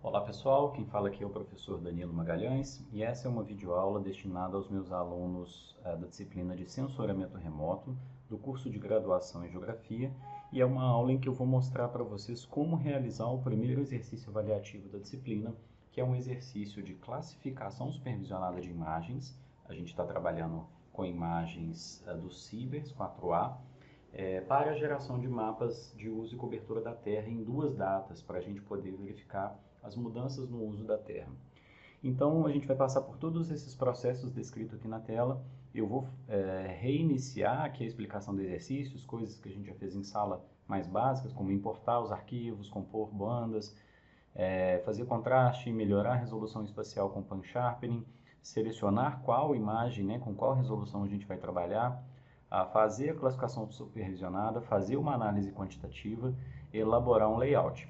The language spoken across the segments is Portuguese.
Olá pessoal, quem fala aqui é o professor Danilo Magalhães e essa é uma videoaula destinada aos meus alunos da disciplina de Sensoriamento Remoto do curso de graduação em Geografia e é uma aula em que eu vou mostrar para vocês como realizar o primeiro exercício avaliativo da disciplina, que é um exercício de classificação supervisionada de imagens. A gente está trabalhando com imagens do CIBERS 4A, para a geração de mapas de uso e cobertura da Terra em duas datas, para a gente poder verificar as mudanças no uso da Terra. Então, a gente vai passar por todos esses processos descritos aqui na tela. Eu vou reiniciar aqui a explicação do exercício, coisas que a gente já fez em sala mais básicas, como importar os arquivos, compor bandas, fazer contraste, melhorar a resolução espacial com pan sharpening, selecionar qual imagem, com qual resolução a gente vai trabalhar, fazer a classificação supervisionada, fazer uma análise quantitativa, elaborar um layout.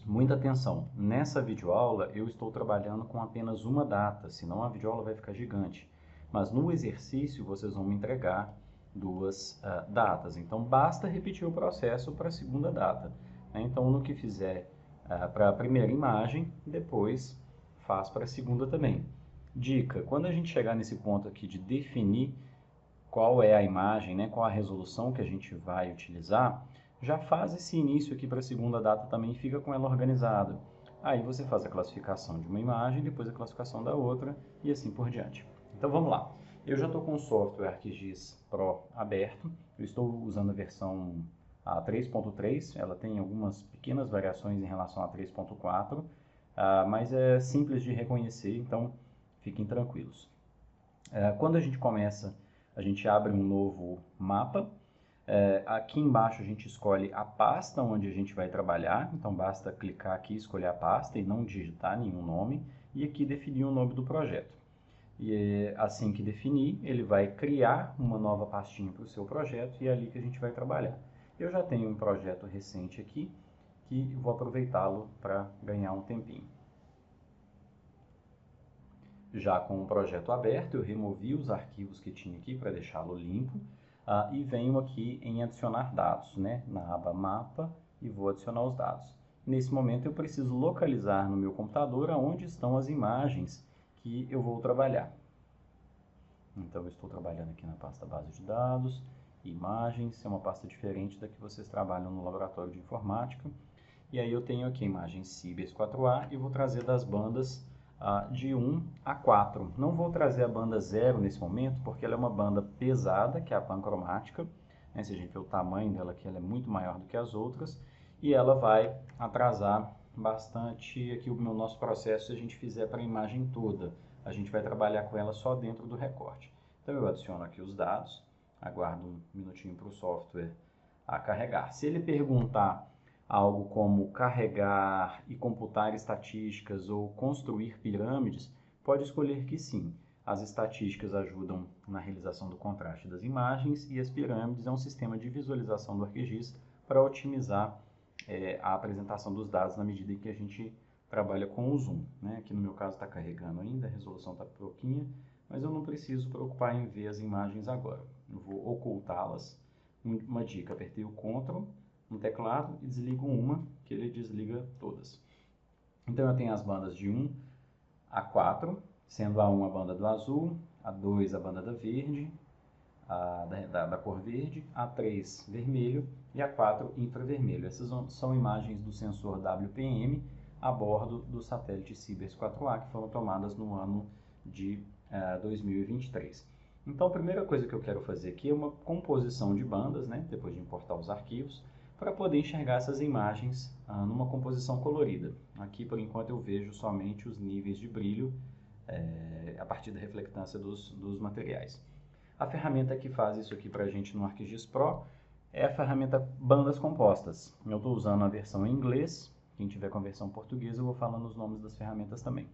Muita atenção, nessa videoaula eu estou trabalhando com apenas uma data, senão a videoaula vai ficar gigante. Mas no exercício vocês vão me entregar duas datas, então basta repetir o processo para a segunda data. Então no que fizer para a primeira imagem, depois faz para a segunda também. Dica, quando a gente chegar nesse ponto aqui de definir qual é a imagem, qual a resolução que a gente vai utilizar, já faz esse início aqui para a segunda data também, fica com ela organizada. Aí você faz a classificação de uma imagem, depois a classificação da outra e assim por diante. Então vamos lá. Eu já estou com o software ArcGIS Pro aberto, eu estou usando a versão 3.3, ela tem algumas pequenas variações em relação a 3.4, mas é simples de reconhecer, então fiquem tranquilos. Quando a gente começa, a gente abre um novo mapa. Aqui embaixo a gente escolhe a pasta onde a gente vai trabalhar, então basta clicar aqui, escolher a pasta e não digitar nenhum nome, e aqui definir o nome do projeto. E assim que definir, ele vai criar uma nova pastinha para o seu projeto e é ali que a gente vai trabalhar. Eu já tenho um projeto recente aqui, que vou aproveitá-lo para ganhar um tempinho. Já com o projeto aberto, eu removi os arquivos que tinha aqui para deixá-lo limpo e venho aqui em adicionar dados, na aba mapa, e vou adicionar os dados. Nesse momento eu preciso localizar no meu computador onde estão as imagens que eu vou trabalhar. Então eu estou trabalhando aqui na pasta base de dados, imagens, é uma pasta diferente da que vocês trabalham no laboratório de informática. E aí eu tenho aqui a imagem CIBERS 4A e vou trazer das bandas de 1 a 4. Não vou trazer a banda 0 nesse momento, porque ela é uma banda pesada, que é a pancromática. Se a gente vê o tamanho dela aqui, ela é muito maior do que as outras. E ela vai atrasar bastante aqui o nosso processo se a gente fizer para a imagem toda. A gente vai trabalhar com ela só dentro do recorte. Então eu adiciono aqui os dados, aguardo um minutinho para o software carregar. Se ele perguntar algo como carregar e computar estatísticas ou construir pirâmides, pode escolher que sim. As estatísticas ajudam na realização do contraste das imagens e as pirâmides é um sistema de visualização do ArcGIS para otimizar a apresentação dos dados na medida em que a gente trabalha com o zoom. Aqui no meu caso está carregando ainda, a resolução está pouquinha, mas eu não preciso preocupar em ver as imagens agora. Eu vou ocultá-las. Uma dica, apertei o Ctrl no teclado e desligo uma, que ele desliga todas. Então eu tenho as bandas de 1 a 4, sendo a 1 a banda do azul, a 2 a banda da verde, da cor verde, a 3 vermelho e a 4 infravermelho. Essas são imagens do sensor WPM a bordo do satélite CIBERS 4A, que foram tomadas no ano de 2023. Então a primeira coisa que eu quero fazer aqui é uma composição de bandas, depois de importar os arquivos, para poder enxergar essas imagens numa composição colorida. Aqui, por enquanto, eu vejo somente os níveis de brilho a partir da reflectância dos materiais. A ferramenta que faz isso aqui para a gente no ArcGIS Pro é a ferramenta Bandas Compostas. Eu estou usando a versão em inglês, quem tiver com a versão portuguesa eu vou falando os nomes das ferramentas também.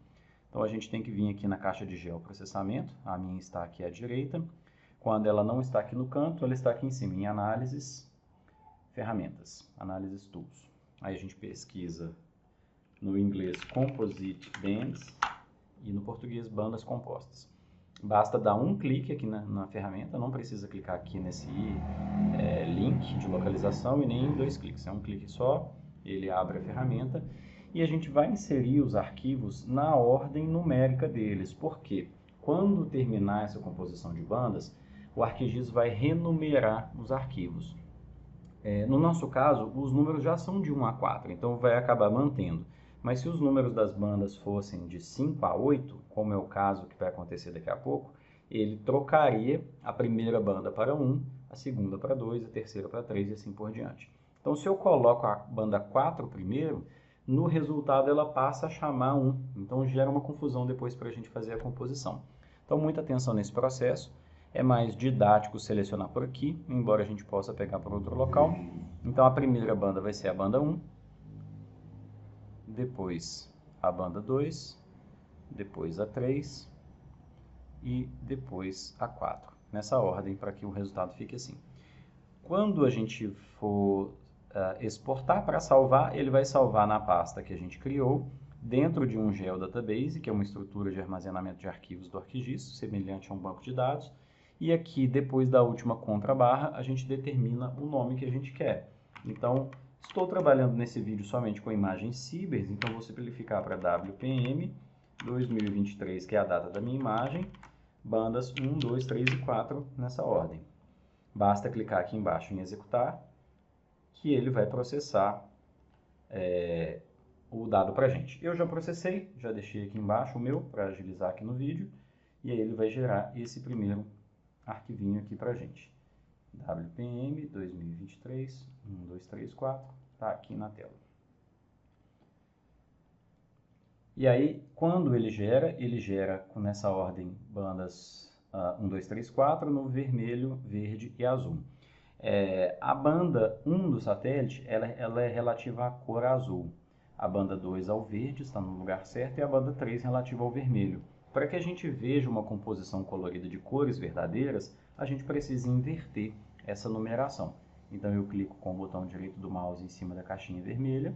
Então a gente tem que vir aqui na caixa de geoprocessamento, a minha está aqui à direita. Quando ela não está aqui no canto, ela está aqui em cima, em análises, ferramentas, Analysis Tools. Aí a gente pesquisa no inglês Composite Bands e no português Bandas Compostas. Basta dar um clique aqui na ferramenta, não precisa clicar aqui nesse link de localização e nem 2 cliques. É um clique só, ele abre a ferramenta e a gente vai inserir os arquivos na ordem numérica deles. Por quê? Quando terminar essa composição de bandas, o ArcGIS vai renumerar os arquivos. No nosso caso, os números já são de 1 a 4, então vai acabar mantendo. Mas se os números das bandas fossem de 5 a 8, como é o caso que vai acontecer daqui a pouco, ele trocaria a primeira banda para 1, a segunda para 2, a terceira para 3 e assim por diante. Então, se eu coloco a banda 4 primeiro, no resultado ela passa a chamar 1. Então, gera uma confusão depois para a gente fazer a composição. Então, muita atenção nesse processo. É mais didático selecionar por aqui, embora a gente possa pegar por outro local. Então, a primeira banda vai ser a banda 1, depois a banda 2, depois a 3 e depois a 4. Nessa ordem, para que o resultado fique assim. Quando a gente for exportar para salvar, ele vai salvar na pasta que a gente criou, dentro de um Geodatabase, que é uma estrutura de armazenamento de arquivos do ArcGIS, semelhante a um banco de dados. E aqui, depois da última contrabarra, a gente determina o nome que a gente quer. Então, estou trabalhando nesse vídeo somente com imagens Cibers, então vou simplificar para WPM 2023, que é a data da minha imagem, bandas 1, 2, 3 e 4 nessa ordem. Basta clicar aqui embaixo em executar, que ele vai processar o dado para a gente. Eu já processei, já deixei aqui embaixo o meu para agilizar aqui no vídeo, e aí ele vai gerar esse primeiro arquivinho aqui para a gente. WPM 2023, 1, 2, 3, 4, está aqui na tela. E aí, quando ele gera nessa ordem bandas 1, 2, 3, 4 no vermelho, verde e azul. A banda 1 do satélite, ela é relativa à cor azul. A banda 2 ao verde, está no lugar certo, e a banda 3 relativa ao vermelho. Para que a gente veja uma composição colorida de cores verdadeiras, a gente precisa inverter essa numeração. Então eu clico com o botão direito do mouse em cima da caixinha vermelha.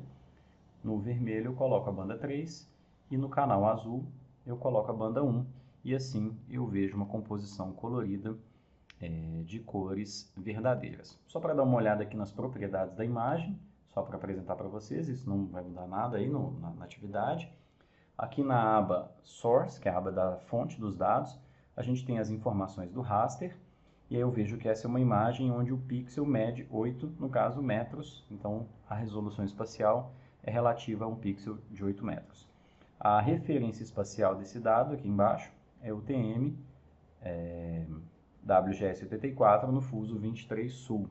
No vermelho eu coloco a banda 3 e no canal azul eu coloco a banda 1. E assim eu vejo uma composição colorida de cores verdadeiras. Só para dar uma olhada aqui nas propriedades da imagem, só para apresentar para vocês, isso não vai mudar nada aí na atividade. Aqui na aba Source, que é a aba da fonte dos dados, a gente tem as informações do raster, e aí eu vejo que essa é uma imagem onde o pixel mede 8, no caso, metros, então a resolução espacial é relativa a um pixel de 8 metros. A referência espacial desse dado, aqui embaixo, é o TM WGS84 no fuso 23 Sul.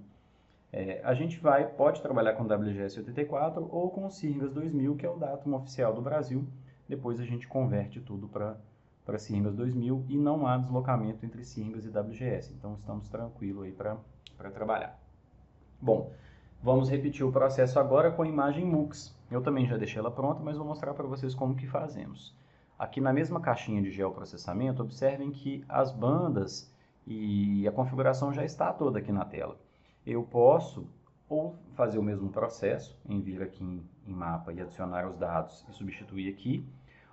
A gente pode trabalhar com WGS84 ou com o Sirgas 2000, que é o datum oficial do Brasil. Depois a gente converte tudo para Sirgas 2000 e não há deslocamento entre Sirgas e WGS. Então estamos tranquilos aí para trabalhar. Bom, vamos repetir o processo agora com a imagem MUX. Eu também já deixei ela pronta, mas vou mostrar para vocês como que fazemos. Aqui na mesma caixinha de geoprocessamento, observem que as bandas e a configuração já está toda aqui na tela. Eu posso ou fazer o mesmo processo, em vir aqui em mapa e adicionar os dados e substituir aqui,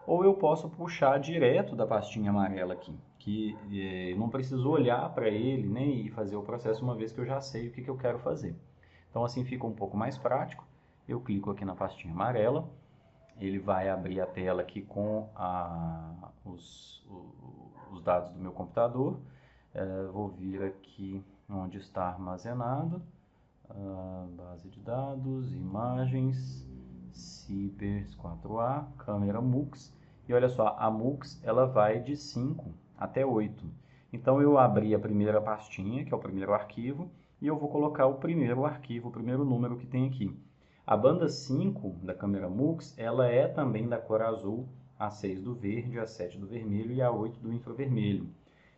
ou eu posso puxar direto da pastinha amarela aqui, que não preciso olhar para ele nem fazer o processo, uma vez que eu já sei o que eu quero fazer. Então assim fica um pouco mais prático. Eu clico aqui na pastinha amarela, ele vai abrir a tela aqui com os dados do meu computador. Vou vir aqui onde está armazenado, base de dados, imagens, Cibers 4A, câmera MUX, e olha só, a MUX ela vai de 5 até 8. Então eu abri a primeira pastinha, que é o primeiro arquivo, e eu vou colocar o primeiro arquivo, o primeiro número que tem aqui. A banda 5 da câmera MUX, ela é também da cor azul, a 6 do verde, a 7 do vermelho e a 8 do infravermelho.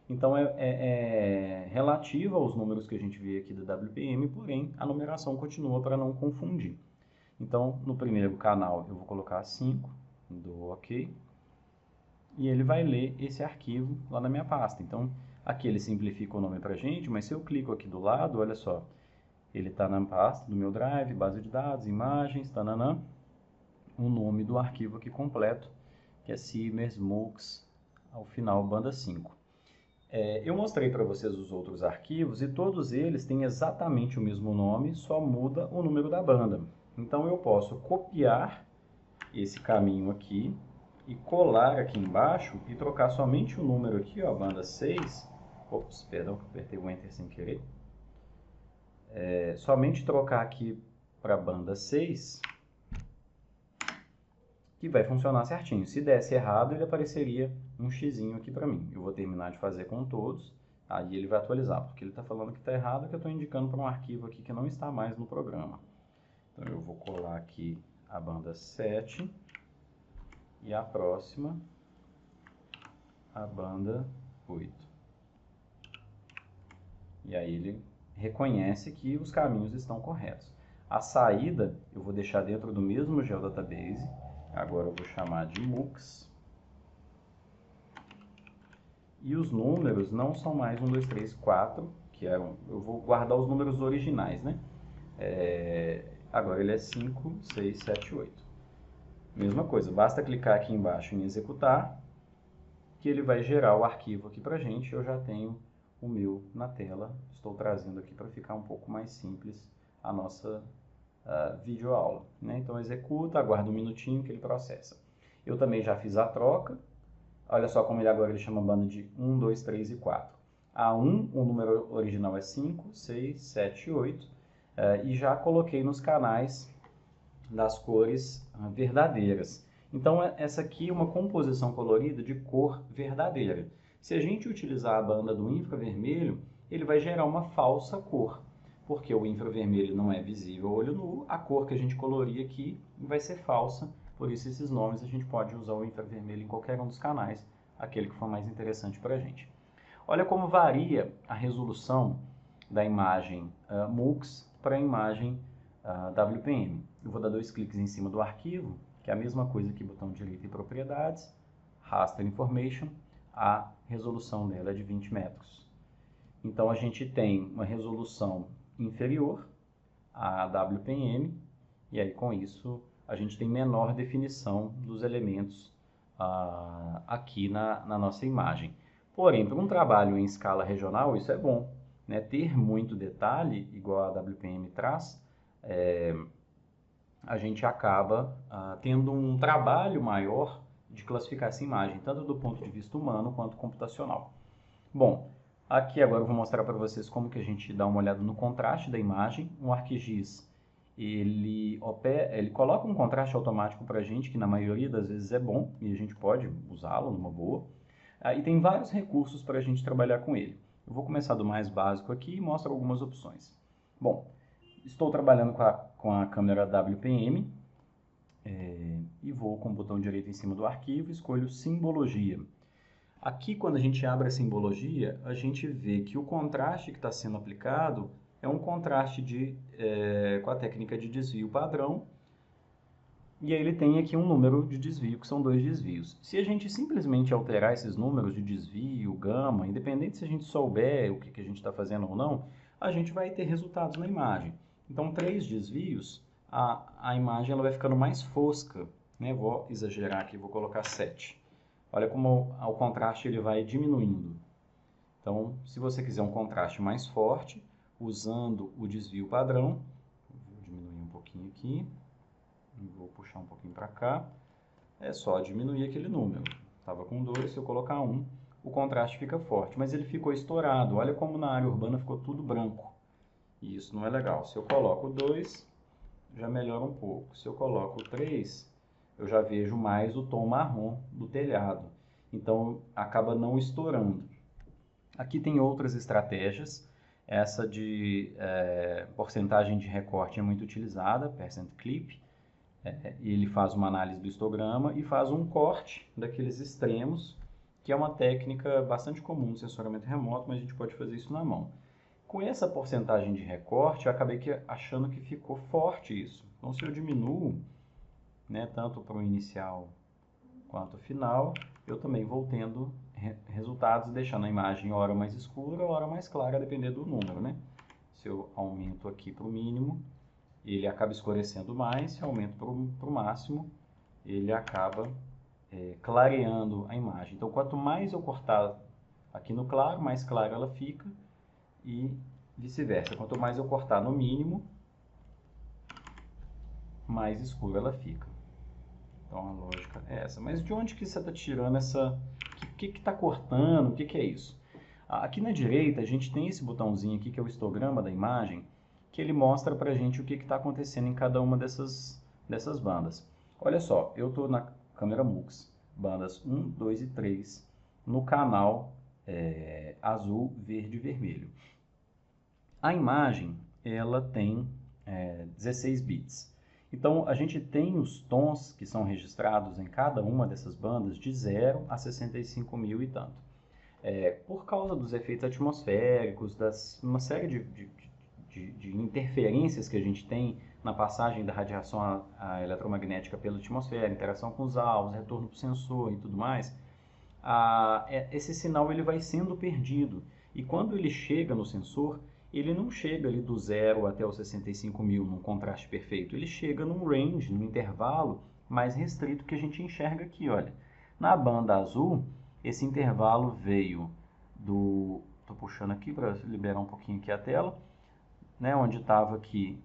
Então é relativa aos números que a gente vê aqui da WPM, porém a numeração continua para não confundir. Então no primeiro canal eu vou colocar 5, dou OK, e ele vai ler esse arquivo lá na minha pasta. Então aqui ele simplifica o nome para a gente, mas se eu clico aqui do lado, olha só, ele está na pasta do meu drive, base de dados, imagens, tananã, o nome do arquivo aqui completo, que é Cibers MUX, ao final, banda 5. Eu mostrei para vocês os outros arquivos e todos eles têm exatamente o mesmo nome, só muda o número da banda. Então eu posso copiar esse caminho aqui e colar aqui embaixo e trocar somente o número aqui, ó, banda 6. Ops, perdão, apertei o Enter sem querer. Somente trocar aqui para a banda 6, que vai funcionar certinho. Se desse errado, ele apareceria um xizinho aqui para mim. Eu vou terminar de fazer com todos, aí ele vai atualizar, porque ele está falando que está errado, que eu estou indicando para um arquivo aqui que não está mais no programa. Então eu vou colar aqui a banda 7 e a próxima, a banda 8. E aí ele reconhece que os caminhos estão corretos. A saída eu vou deixar dentro do mesmo GeoDatabase. Agora eu vou chamar de MUX. E os números não são mais 1, 2, 3, 4, que eram... Eu vou guardar os números originais, né? Agora ele é 5, 6, 7, 8. Mesma coisa, basta clicar aqui embaixo em executar, que ele vai gerar o arquivo aqui pra gente. Eu já tenho o meu na tela. Estou trazendo aqui para ficar um pouco mais simples a nossa videoaula, né? Então executa, aguarda um minutinho que ele processa. Eu também já fiz a troca. Olha só como ele agora ele chama a banda de 1, 2, 3 e 4. A 1, o número original é 5, 6, 7 e 8. E já coloquei nos canais das cores verdadeiras. Então essa aqui é uma composição colorida de cor verdadeira. Se a gente utilizar a banda do infravermelho, ele vai gerar uma falsa cor, porque o infravermelho não é visível a olho nu, a cor que a gente colorir aqui vai ser falsa, por isso esses nomes a gente pode usar o infravermelho em qualquer um dos canais, aquele que for mais interessante para a gente. Olha como varia a resolução da imagem MUX para a imagem WPM. Eu vou dar 2 cliques em cima do arquivo, que é a mesma coisa que botão direito em propriedades, Raster Information, a resolução dela é de 20 metros. Então a gente tem uma resolução inferior à WPM, e aí com isso a gente tem menor definição dos elementos aqui na nossa imagem. Porém, para um trabalho em escala regional, isso é bom, né? Ter muito detalhe, igual a WPM traz, a gente acaba tendo um trabalho maior de classificar essa imagem, tanto do ponto de vista humano quanto computacional. Bom, aqui agora eu vou mostrar para vocês como que a gente dá uma olhada no contraste da imagem. O ArcGIS, ele coloca um contraste automático para a gente, que na maioria das vezes é bom, e a gente pode usá-lo numa boa. E tem vários recursos para a gente trabalhar com ele. Eu vou começar do mais básico aqui e mostro algumas opções. Bom, estou trabalhando com a câmera WPM, e vou com o botão direito em cima do arquivo, escolho Simbologia. Aqui, quando a gente abre a simbologia, a gente vê que o contraste que está sendo aplicado é um contraste com a técnica de desvio padrão, e aí ele tem aqui um número de desvio, que são 2 desvios. Se a gente simplesmente alterar esses números de desvio, gama, independente se a gente souber o que a gente está fazendo ou não, a gente vai ter resultados na imagem. Então, 3 desvios, a imagem ela vai ficando mais fosca, né? Vou exagerar aqui, vou colocar 7. Olha como o contraste ele vai diminuindo. Então, se você quiser um contraste mais forte, usando o desvio padrão, vou diminuir um pouquinho aqui, vou puxar um pouquinho para cá, é só diminuir aquele número. Estava com 2, se eu colocar 1, o contraste fica forte, mas ele ficou estourado. Olha como na área urbana ficou tudo branco. E isso não é legal. Se eu coloco 2, já melhora um pouco. Se eu coloco 3, eu já vejo mais o tom marrom do telhado. Então, acaba não estourando. Aqui tem outras estratégias. Essa de porcentagem de recorte é muito utilizada, percent clip. Ele faz uma análise do histograma e faz um corte daqueles extremos, que é uma técnica bastante comum no sensoramento remoto, mas a gente pode fazer isso na mão. Com essa porcentagem de recorte, eu acabei achando que ficou forte isso. Então, se eu diminuo, né, tanto para o inicial quanto o final, eu também vou tendo resultados, deixando a imagem hora mais escura, hora mais clara, dependendo do número, né? Se eu aumento aqui para o mínimo, ele acaba escurecendo mais. Se eu aumento para o máximo, ele acaba clareando a imagem. Então, quanto mais eu cortar aqui no claro, mais clara ela fica, e vice-versa. Quanto mais eu cortar no mínimo, mais escura ela fica. Então a lógica é essa. Mas de onde que você está tirando essa... O que está cortando? O que é isso? Aqui na direita a gente tem esse botãozinho aqui que é o histograma da imagem, que ele mostra para a gente o que está acontecendo em cada uma dessas bandas. Olha só, eu estou na câmera MUX, bandas 1, 2 e 3, no canal azul, verde e vermelho. A imagem ela tem 16 bits. Então, a gente tem os tons que são registrados em cada uma dessas bandas de 0 a 65 mil e tanto. Por causa dos efeitos atmosféricos, uma série de interferências que a gente tem na passagem da radiação eletromagnética pela atmosfera, interação com os alvos, retorno para o sensor e tudo mais, esse sinal ele vai sendo perdido. E quando ele chega no sensor, ele não chega ali do 0 até os 65 mil num contraste perfeito. Ele chega num range, num intervalo mais restrito que a gente enxerga aqui, olha. Na banda azul, esse intervalo veio do... Estou puxando aqui para liberar um pouquinho aqui a tela, né, onde estava aqui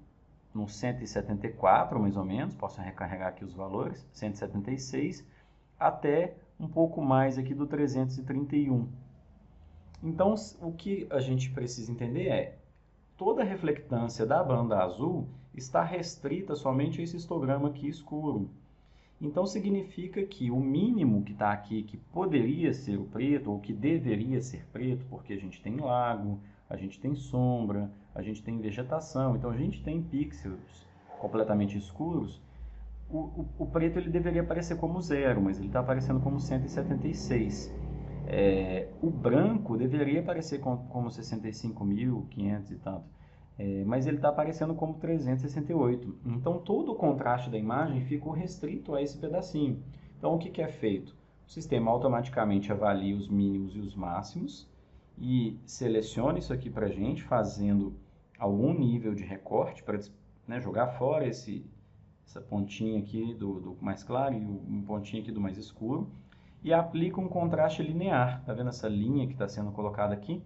no 174, mais ou menos, posso recarregar aqui os valores, 176, até um pouco mais aqui do 331. Então, o que a gente precisa entender é, toda a reflectância da banda azul está restrita somente a esse histograma aqui escuro. Então, significa que o mínimo que está aqui, que poderia ser o preto, ou que deveria ser preto, porque a gente tem lago, a gente tem sombra, a gente tem vegetação, então a gente tem pixels completamente escuros, o preto ele deveria aparecer como 0, mas ele está aparecendo como 176. O branco deveria aparecer como 65.500 e tanto, mas ele está aparecendo como 368. Então, todo o contraste da imagem ficou restrito a esse pedacinho. Então, o que é feito? O sistema automaticamente avalia os mínimos e os máximos e seleciona isso aqui para a gente, fazendo algum nível de recorte para, né, jogar fora essa pontinha aqui do mais claro e um pontinho aqui do mais escuro, e aplica um contraste linear. Tá vendo essa linha que está sendo colocada aqui?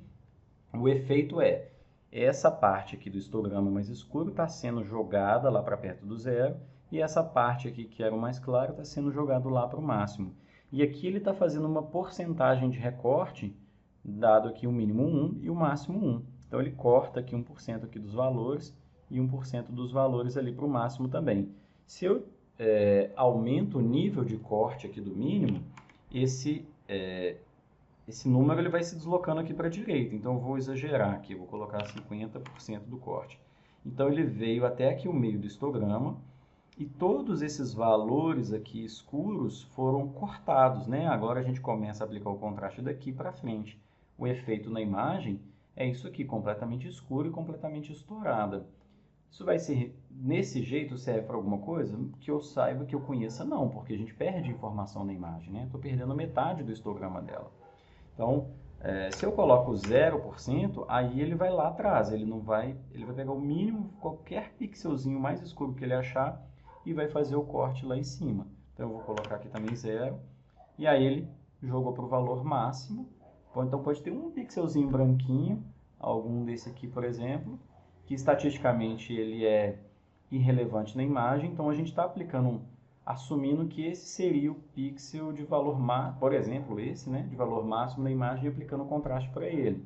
O efeito é, essa parte aqui do histograma mais escuro está sendo jogada lá para perto do 0, e essa parte aqui que era o mais claro está sendo jogado lá para o máximo. E aqui ele está fazendo uma porcentagem de recorte, dado aqui o mínimo 1 e o máximo 1. Então ele corta aqui 1% aqui dos valores e 1% dos valores ali para o máximo também. Se eu aumento o nível de corte aqui do mínimo, esse número ele vai se deslocando aqui para a direita. Então eu vou exagerar aqui, eu vou colocar 50% do corte. Então ele veio até aqui o meio do histograma e todos esses valores aqui escuros foram cortados, né? Agora a gente começa a aplicar o contraste daqui para frente. O efeito na imagem é isso aqui, completamente escuro e completamente estourada. Isso vai ser, nesse jeito, serve para alguma coisa? Que eu saiba, que eu conheça, não, porque a gente perde informação na imagem, né? Estou perdendo metade do histograma dela. Então, se eu coloco 0%, aí ele vai lá atrás, ele vai pegar o mínimo, qualquer pixelzinho mais escuro que ele achar e vai fazer o corte lá em cima. Então, eu vou colocar aqui também 0, e aí ele jogou para o valor máximo. Então, pode ter um pixelzinho branquinho, algum desse aqui, por exemplo, que estatisticamente ele é irrelevante na imagem, então a gente está aplicando, assumindo que esse seria o pixel de valor máximo, por exemplo, esse, né, de valor máximo na imagem, e aplicando o contraste para ele.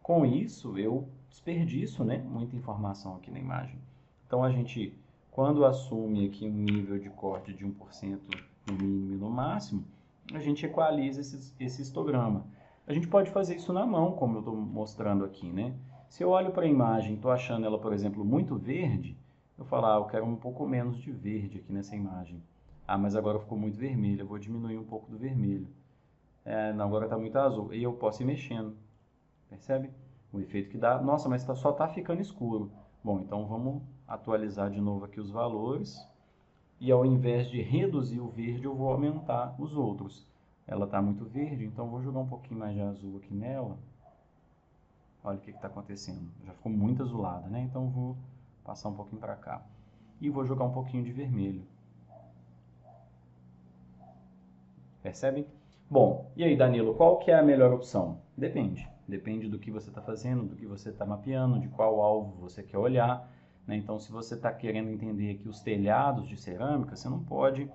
Com isso, eu desperdiço, né, muita informação aqui na imagem. Então a gente, quando assume aqui um nível de corte de 1% no mínimo e no máximo, a gente equaliza esse histograma. A gente pode fazer isso na mão, como eu estou mostrando aqui, né? Se eu olho para a imagem e estou achando ela, por exemplo, muito verde, eu falo, eu quero um pouco menos de verde aqui nessa imagem. Mas agora ficou muito vermelho, eu vou diminuir um pouco do vermelho. Não, agora está muito azul. E eu posso ir mexendo. Percebe? O efeito que dá. Nossa, mas só está ficando escuro. Bom, então vamos atualizar de novo aqui os valores. E ao invés de reduzir o verde, eu vou aumentar os outros. Ela está muito verde, então vou jogar um pouquinho mais de azul aqui nela. Olha o que está acontecendo. Já ficou muito azulada, né? Então vou passar um pouquinho para cá. E vou jogar um pouquinho de vermelho. Percebem? Bom, e aí, Danilo, qual que é a melhor opção? Depende. Depende do que você está fazendo, do que você está mapeando, de qual alvo você quer olhar, né? Então, se você está querendo entender aqui os telhados de cerâmica, você não pode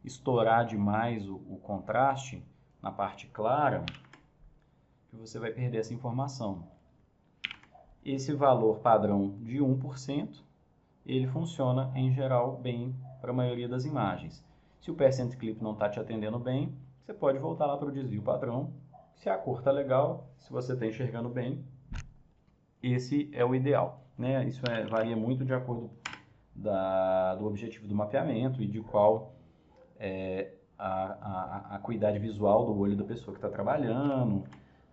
estourar demais o contraste na parte clara, que você vai perder essa informação. Esse valor padrão de 1%, ele funciona em geral bem para a maioria das imagens. Se o Percent Clip não está te atendendo bem, você pode voltar lá para o desvio padrão. Se a cor está legal, se você está enxergando bem, esse é o ideal, né? Isso varia muito de acordo do objetivo do mapeamento e de qual é a acuidade visual do olho da pessoa que está trabalhando,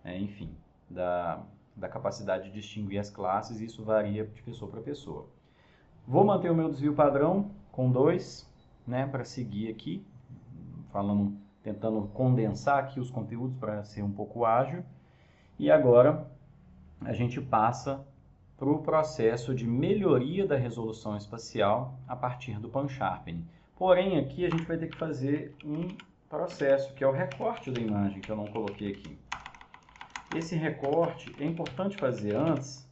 enfim, da capacidade de distinguir as classes, isso varia de pessoa para pessoa. Vou manter o meu desvio padrão com 2, né, para seguir aqui, tentando condensar aqui os conteúdos para ser um pouco ágil. E agora a gente passa para o processo de melhoria da resolução espacial a partir do Pan-Sharpening. Porém, aqui a gente vai ter que fazer um processo, que é o recorte da imagem, que eu não coloquei aqui. Esse recorte é importante fazer antes,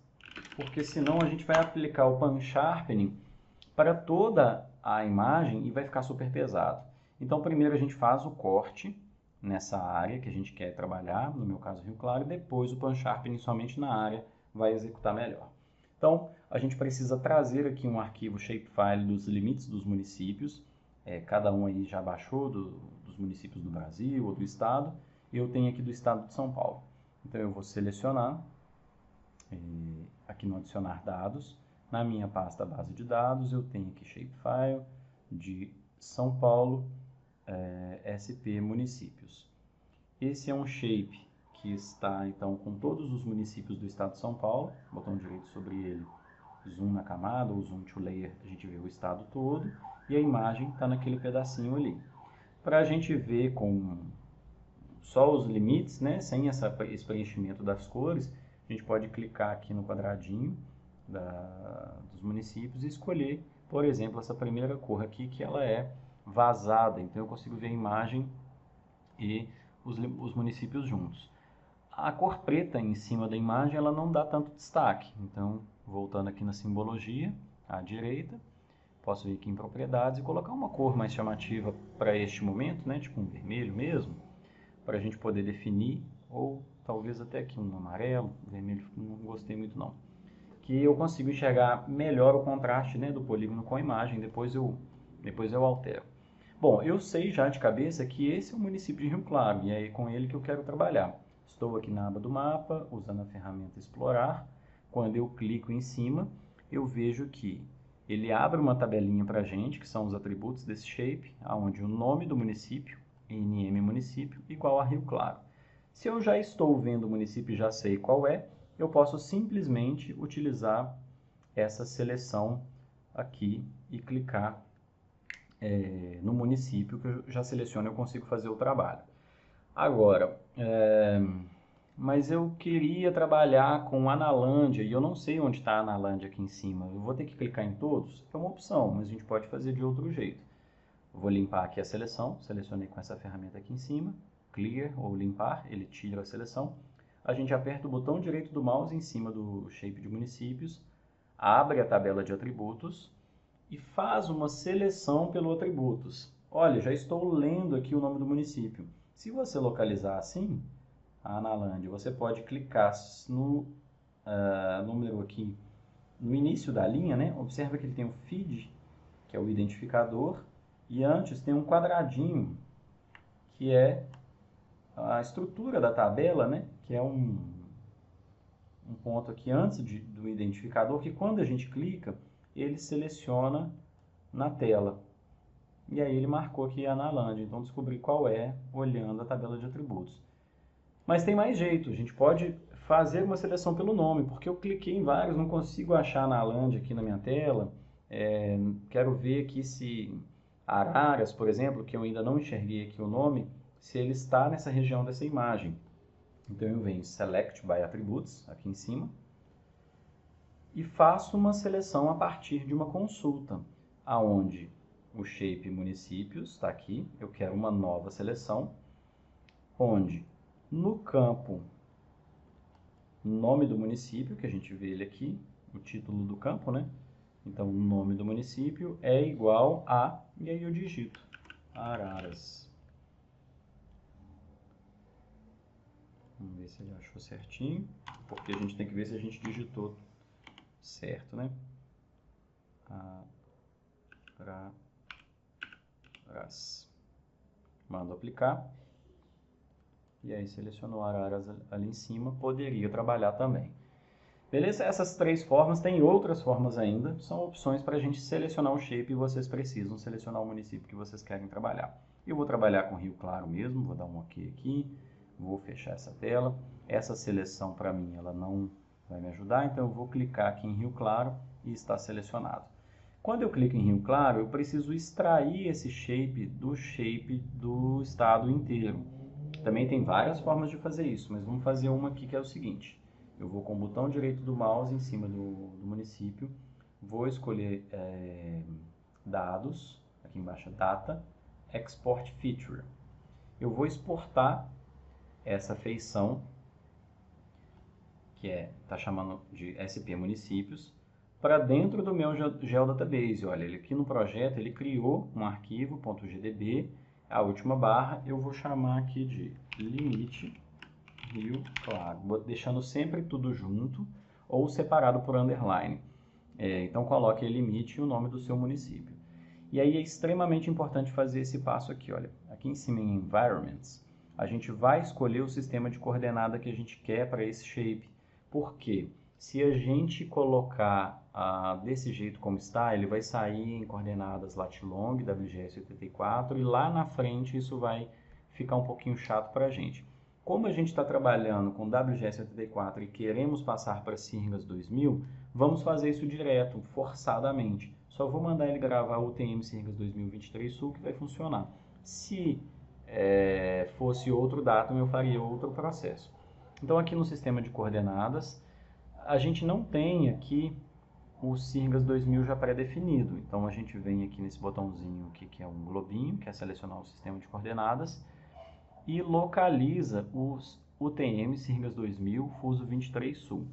porque senão a gente vai aplicar o Pan-Sharpening para toda a imagem e vai ficar super pesado. Então, primeiro a gente faz o corte nessa área que a gente quer trabalhar, no meu caso Rio Claro, e depois o Pan-Sharpening somente na área vai executar melhor. Então, a gente precisa trazer aqui um arquivo shapefile dos limites dos municípios. Cada um aí já baixou dos municípios do Brasil ou do estado. Eu tenho aqui do estado de São Paulo. Então, eu vou selecionar, aqui no adicionar dados, na minha pasta base de dados, eu tenho aqui shapefile de São Paulo, SP municípios. Esse é um shape que está, então, com todos os municípios do estado de São Paulo. Botão direito sobre ele, zoom na camada, ou zoom to layer, a gente vê o estado todo, e a imagem está naquele pedacinho ali. Para a gente ver com só os limites, né, sem esse preenchimento das cores, a gente pode clicar aqui no quadradinho dos municípios e escolher, por exemplo, essa primeira cor aqui, que ela é vazada, então eu consigo ver a imagem e os municípios juntos. A cor preta em cima da imagem, ela não dá tanto destaque. Então, voltando aqui na simbologia, à direita, posso vir aqui em propriedades e colocar uma cor mais chamativa para este momento, né? Tipo um vermelho mesmo, para a gente poder definir, ou talvez até aqui um amarelo, vermelho não gostei muito não. Que eu consigo enxergar melhor o contraste, né, do polígono com a imagem, depois eu altero. Bom, eu sei já de cabeça que esse é o município de Rio Claro, e é com ele que eu quero trabalhar. Estou aqui na aba do mapa, usando a ferramenta Explorar. Quando eu clico em cima, eu vejo que ele abre uma tabelinha para a gente, que são os atributos desse shape, onde o nome do município, NM município, igual a Rio Claro. Se eu já estou vendo o município e já sei qual é, eu posso simplesmente utilizar essa seleção aqui e clicar no município que eu já seleciono, eu consigo fazer o trabalho. Agora, mas eu queria trabalhar com Analândia e eu não sei onde está a Analândia aqui em cima. Eu vou ter que clicar em todos? É uma opção, mas a gente pode fazer de outro jeito. Eu vou limpar aqui a seleção, selecionei com essa ferramenta aqui em cima, Clear ou limpar, ele tira a seleção. A gente aperta o botão direito do mouse em cima do shape de municípios, abre a tabela de atributos e faz uma seleção pelo atributos. Olha, já estou lendo aqui o nome do município. Se você localizar assim, a Analândia, você pode clicar no número aqui, no início da linha, né? Observa que ele tem o feed, que é o identificador, e antes tem um quadradinho, que é a estrutura da tabela, né? Que é um ponto aqui antes do identificador, que quando a gente clica, ele seleciona na tela. E aí ele marcou aqui a Analândia, então descobri qual é olhando a tabela de atributos. Mas tem mais jeito, a gente pode fazer uma seleção pelo nome, porque eu cliquei em vários, não consigo achar a Analândia aqui na minha tela. Quero ver aqui se Araras, por exemplo, que eu ainda não enxerguei aqui o nome, se ele está nessa região dessa imagem. Então eu venho Select by Attributes, aqui em cima, e faço uma seleção a partir de uma consulta, aonde o shape municípios está aqui, eu quero uma nova seleção, onde no campo nome do município, que a gente vê ele aqui, o título do campo, né? Então, o nome do município é igual a, e aí eu digito Araras. Vamos ver se ele achou certinho, porque a gente tem que ver se a gente digitou certo, né? Araras. Mando aplicar. E aí selecionou Araras ali em cima, poderia trabalhar também. Beleza? Essas três formas, tem outras formas ainda, são opções para a gente selecionar o shape e vocês precisam selecionar o município que vocês querem trabalhar. Eu vou trabalhar com Rio Claro mesmo, vou dar um OK aqui, vou fechar essa tela. Essa seleção para mim ela não vai me ajudar, então eu vou clicar aqui em Rio Claro e está selecionado. Quando eu clico em Rio Claro, eu preciso extrair esse shape do estado inteiro. Também tem várias formas de fazer isso, mas vamos fazer uma aqui que é o seguinte. Eu vou com o botão direito do mouse em cima do município, vou escolher dados, aqui embaixo Data, Export Feature. Eu vou exportar essa feição, que está chamando de SP Municípios, para dentro do meu Geodatabase. Olha, ele aqui no projeto ele criou um arquivo .gdb, a última barra eu vou chamar aqui de limite Rio Claro, deixando sempre tudo junto ou separado por underline. Então coloque o limite e o nome do seu município. E aí é extremamente importante fazer esse passo aqui, olha. Aqui em cima em Environments, a gente vai escolher o sistema de coordenada que a gente quer para esse shape. Por quê? Se a gente colocar desse jeito como está, ele vai sair em coordenadas latilong, WGS84, e lá na frente isso vai ficar um pouquinho chato para a gente. Como a gente está trabalhando com WGS84 e queremos passar para Sirgas 2000, vamos fazer isso direto, forçadamente. Só vou mandar ele gravar o UTM Sirgas 2023 Sul que vai funcionar. Se fosse outro datum, eu faria outro processo. Então aqui no sistema de coordenadas, a gente não tem aqui o Sirgas 2000 já pré-definido. Então a gente vem aqui nesse botãozinho aqui, que é um globinho, que é selecionar o sistema de coordenadas, e localiza os UTM Sirgas 2000 Fuso 23 Sul.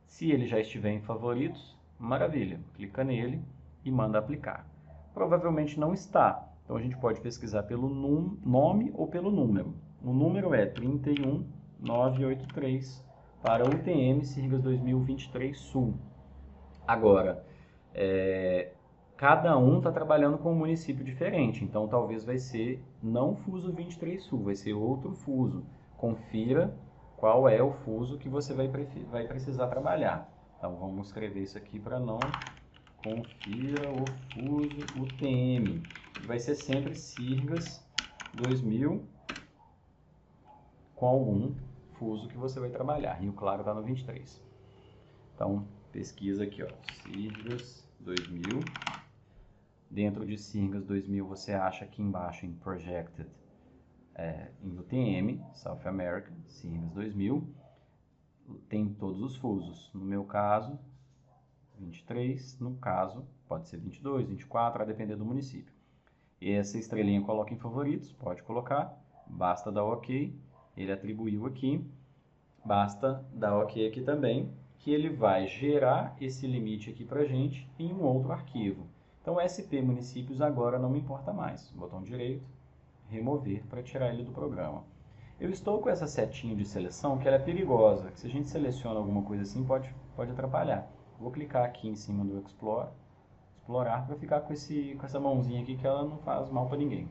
Se ele já estiver em favoritos, maravilha, clica nele e manda aplicar. Provavelmente não está, então a gente pode pesquisar pelo nome ou pelo número. O número é 31983 para UTM Sirgas 2023 Sul. Agora, cada um está trabalhando com um município diferente, então talvez vai ser não Fuso 23 Sul, vai ser outro fuso. Confira qual é o fuso que você vai precisar trabalhar. Então vamos escrever isso aqui para não confira o fuso UTM. Vai ser sempre Sirgas 2000 com algum fuso que você vai trabalhar. Rio Claro está no 23. Então pesquisa aqui, ó, Sirgas 2000. Dentro de Sirgas 2000 você acha aqui embaixo em Projected, em UTM, South America, Sirgas 2000, tem todos os fusos. No meu caso, 23, no caso, pode ser 22, 24, a depender do município. E essa estrelinha coloca em favoritos, pode colocar, basta dar OK, ele atribuiu aqui, basta dar OK aqui também, que ele vai gerar esse limite aqui pra gente em um outro arquivo. Então, SP Municípios agora não me importa mais. Botão direito, remover para tirar ele do programa. Eu estou com essa setinha de seleção que ela é perigosa, que se a gente seleciona alguma coisa assim pode atrapalhar. Vou clicar aqui em cima do explorar para ficar com essa mãozinha aqui que ela não faz mal para ninguém.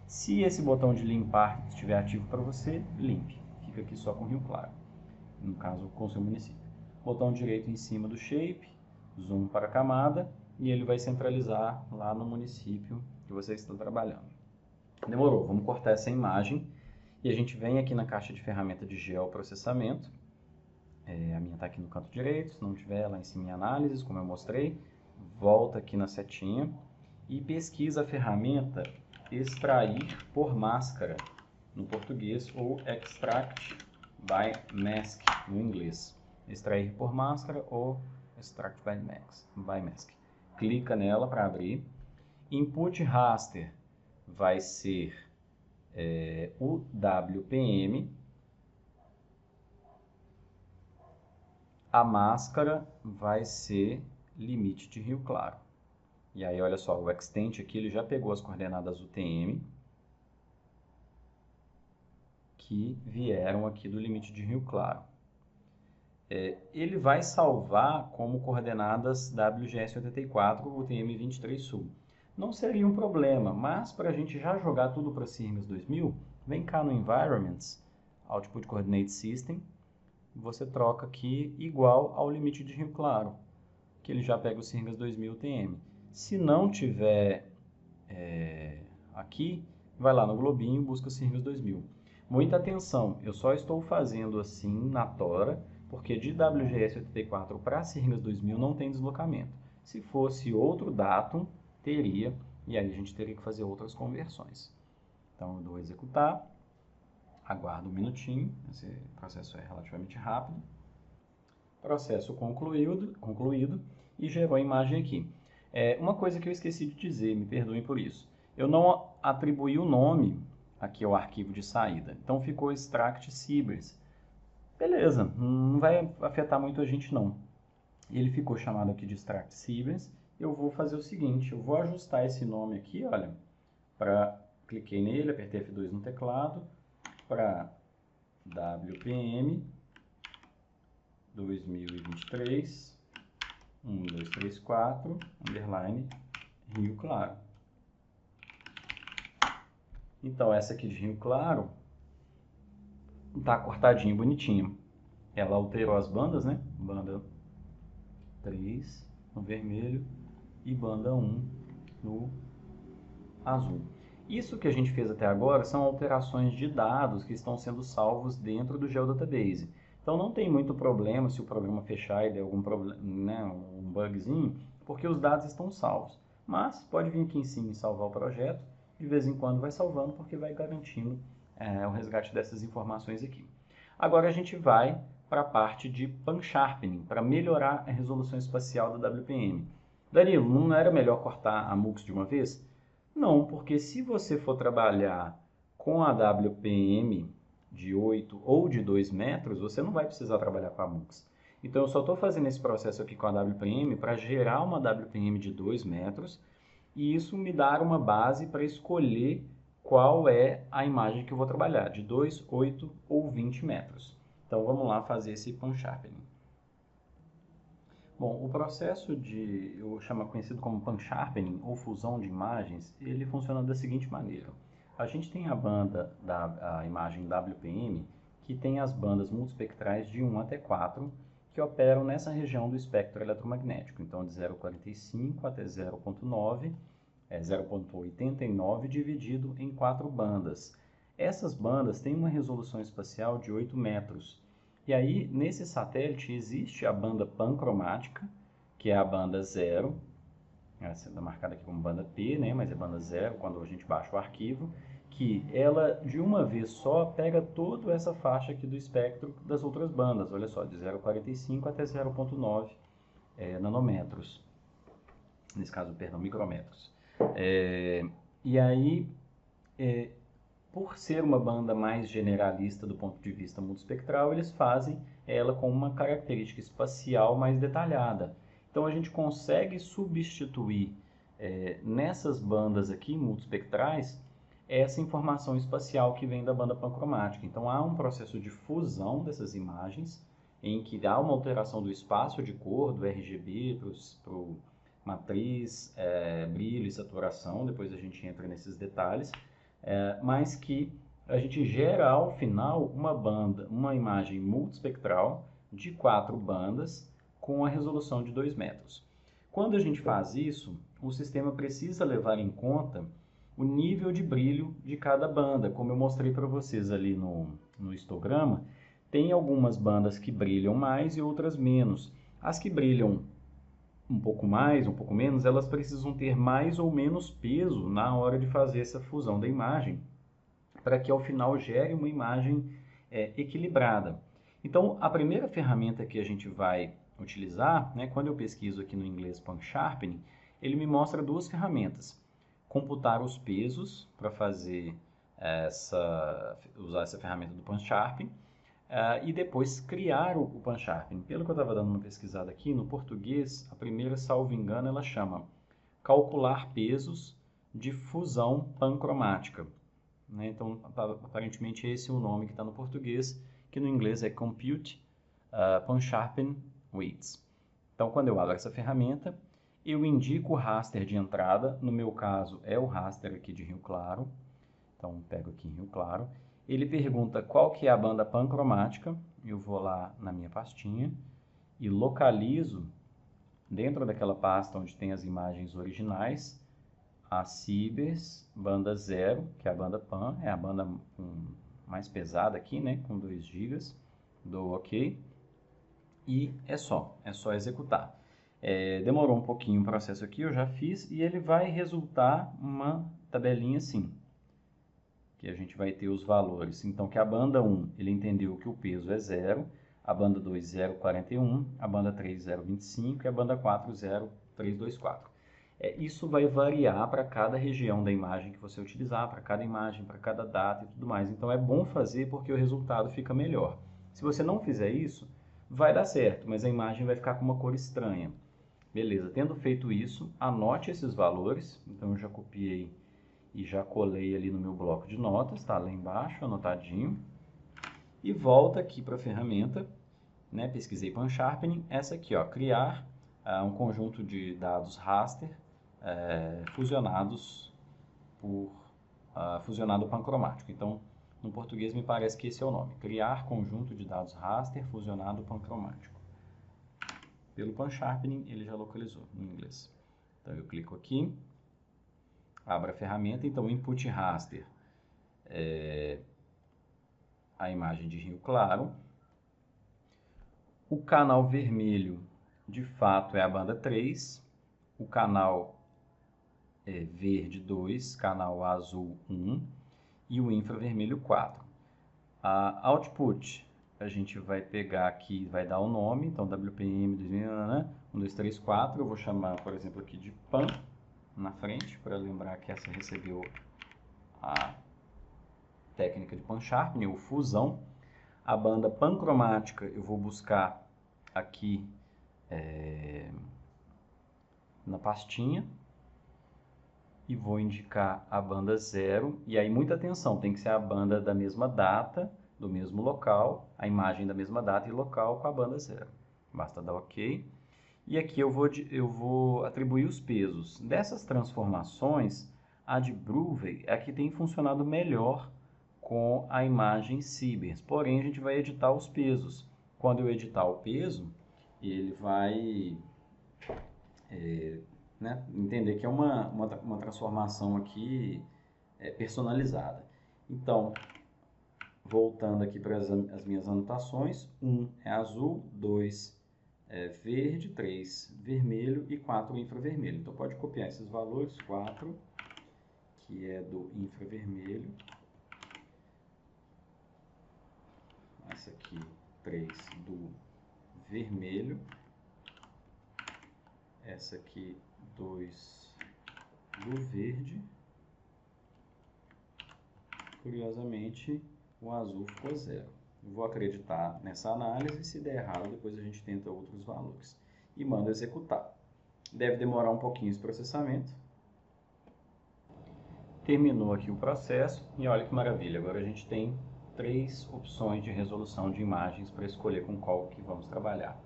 Se esse botão de limpar estiver ativo para você, limpe. Fica aqui só com Rio Claro, no caso com o seu município. Botão direito em cima do shape, zoom para a camada, e ele vai centralizar lá no município que você está trabalhando. Demorou, vamos cortar essa imagem e a gente vem aqui na caixa de ferramenta de geoprocessamento. A minha está aqui no canto direito, se não tiver lá em cima em análises, como eu mostrei, volta aqui na setinha e pesquisa a ferramenta extrair por máscara no português ou extract by mask no inglês. Extrair por máscara ou extract by mask. Clica nela para abrir. Input raster vai ser o WPM. A máscara vai ser limite de Rio Claro. E aí, olha só, o extent aqui, ele já pegou as coordenadas UTM, que vieram aqui do limite de Rio Claro. Ele vai salvar como coordenadas WGS84, UTM 23 Sul. Não seria um problema, mas para a gente já jogar tudo para Sirgas 2000, vem cá no Environments, Output Coordinate System, você troca aqui igual ao limite de Rio Claro, que ele já pega o Sirgas 2000 UTM. Se não tiver aqui, vai lá no globinho e busca o Sirgas 2000. Muita atenção, eu só estou fazendo assim na tora, porque de WGS84 para Sirgas 2000 não tem deslocamento. Se fosse outro datum, teria, e aí a gente teria que fazer outras conversões. Então eu dou executar, aguardo um minutinho, esse processo é relativamente rápido. Processo concluído e gerou a imagem aqui. Uma coisa que eu esqueci de dizer, me perdoem por isso. Eu não atribuí o nome aqui ao arquivo de saída, então ficou extract Sibers. Beleza, não vai afetar muito a gente não. Ele ficou chamado aqui de extract Sibers. Eu vou fazer o seguinte, eu vou ajustar esse nome aqui, olha, cliquei nele, apertei F2 no teclado, para WPM 2023 1, 2, 3, 4 underline Rio Claro. Então essa aqui de Rio Claro tá cortadinho, bonitinho. Ela alterou as bandas, né? Banda 3 no vermelho e banda 1 no azul. Isso que a gente fez até agora são alterações de dados que estão sendo salvos dentro do Geodatabase. Então não tem muito problema se o programa fechar e der algum problema, né, um bugzinho, porque os dados estão salvos. Mas pode vir aqui em cima e salvar o projeto, de vez em quando vai salvando porque vai garantindo o resgate dessas informações aqui. Agora a gente vai para a parte de pan-sharpening, para melhorar a resolução espacial da WPM. Danilo, não era melhor cortar a MUX de uma vez? Não, porque se você for trabalhar com a WPM de 8 ou de 2 metros, você não vai precisar trabalhar com a MUX. Então eu só estou fazendo esse processo aqui com a WPM para gerar uma WPM de 2 metros e isso me dá uma base para escolher qual é a imagem que eu vou trabalhar, de 2, 8 ou 20 metros. Então vamos lá fazer esse pan-sharpening. Bom, o processo conhecido como pan-sharpening ou fusão de imagens, ele funciona da seguinte maneira. A gente tem a banda da imagem WPM, que tem as bandas multispectrais de 1 até 4, que operam nessa região do espectro eletromagnético. Então, de 0,45 até 0,9, 0,89 dividido em 4 bandas. Essas bandas têm uma resolução espacial de 8 metros. E aí, nesse satélite, existe a banda pancromática, que é a banda 0, essa está marcada aqui como banda P, né? Mas é banda 0 quando a gente baixa o arquivo, que ela, de uma vez só, pega toda essa faixa aqui do espectro das outras bandas, olha só, de 0,45 até 0,9 nanômetros, nesse caso, perdão, micrômetros. E aí, por ser uma banda mais generalista do ponto de vista multispectral, eles fazem ela com uma característica espacial mais detalhada. Então a gente consegue substituir nessas bandas aqui multispectrais essa informação espacial que vem da banda pancromática. Então há um processo de fusão dessas imagens em que há uma alteração do espaço de cor, do RGB para o matriz, brilho e saturação, depois a gente entra nesses detalhes, mas que a gente gera ao final uma imagem multispectral de 4 bandas com a resolução de 2 metros. Quando a gente faz isso, o sistema precisa levar em conta o nível de brilho de cada banda. Como eu mostrei para vocês ali no histograma, tem algumas bandas que brilham mais e outras menos. As que brilham um pouco mais, um pouco menos, elas precisam ter mais ou menos peso na hora de fazer essa fusão da imagem, para que ao final gere uma imagem equilibrada. Então, a primeira ferramenta que a gente vai utilizar, né, quando eu pesquiso aqui no inglês pan-sharpening, ele me mostra duas ferramentas. Computar os pesos para fazer usar essa ferramenta do pan-sharpening, e depois criar o pan-sharpening. Pelo que eu estava dando uma pesquisada aqui, no português, a primeira, salvo engano, ela chama calcular pesos de fusão pancromática, né? Então, aparentemente esse é o nome que está no português, que no inglês é Compute Pansharpen Weights. Então, quando eu abro essa ferramenta, eu indico o raster de entrada, no meu caso é o raster aqui de Rio Claro, então pego aqui em Rio Claro. Ele pergunta qual que é a banda pancromática, eu vou lá na minha pastinha e localizo dentro daquela pasta onde tem as imagens originais, a Sibers banda 0, que é a banda Pan, é a banda mais pesada aqui, né, com 2 GB, dou OK e é só executar. Demorou um pouquinho o processo aqui, eu já fiz, e ele vai resultar uma tabelinha assim, que a gente vai ter os valores. Então, que a banda 1, ele entendeu que o peso é 0, a banda 2, 0,41, a banda 3, 0,25 e a banda 4, 0,324. Isso vai variar para cada região da imagem que você utilizar, para cada imagem, para cada data e tudo mais. Então, é bom fazer porque o resultado fica melhor. Se você não fizer isso, vai dar certo, mas a imagem vai ficar com uma cor estranha. Beleza, tendo feito isso, anote esses valores. Então, eu já copiei e já colei ali no meu bloco de notas, tá lá embaixo, anotadinho. E volta aqui para a ferramenta, né? Pesquisei Pansharpening, essa aqui, ó, criar um conjunto de dados raster fusionados por fusionado pancromático. Então, no português me parece que esse é o nome, criar conjunto de dados raster fusionado pancromático. Pelo Pansharpening ele já localizou no inglês. Então eu clico aqui, abro a ferramenta, então input raster a imagem de Rio Claro. O canal vermelho, de fato, é a banda 3, o canal verde 2, canal azul 1 e o infravermelho 4. A output, a gente vai pegar aqui, vai dar o nome, então WPM 1, 2, 3, 4, eu vou chamar, por exemplo, aqui de PAN na frente, para lembrar que essa recebeu a técnica de Pansharpening, ou fusão. A banda pancromática eu vou buscar aqui na pastinha e vou indicar a banda 0. E aí muita atenção, tem que ser a banda da mesma data, do mesmo local, a imagem da mesma data e local com a banda 0. Basta dar OK. E aqui eu vou atribuir os pesos. Dessas transformações, a de Brovey é a que tem funcionado melhor com a imagem Sibers. Porém, a gente vai editar os pesos. Quando eu editar o peso, ele vai entender que é uma transformação aqui personalizada. Então, voltando aqui para as minhas anotações, 1 é azul, 2 é verde, 3 vermelho e 4 infravermelho. Então, pode copiar esses valores, 4, que é do infravermelho, essa aqui 3 do vermelho, essa aqui 2 do verde. Curiosamente, o azul ficou 0. Eu vou acreditar nessa análise, se der errado, depois a gente tenta outros valores. E manda executar. Deve demorar um pouquinho esse processamento. Terminou aqui o processo e olha que maravilha, agora a gente tem 3 opções de resolução de imagens para escolher com qual que vamos trabalhar.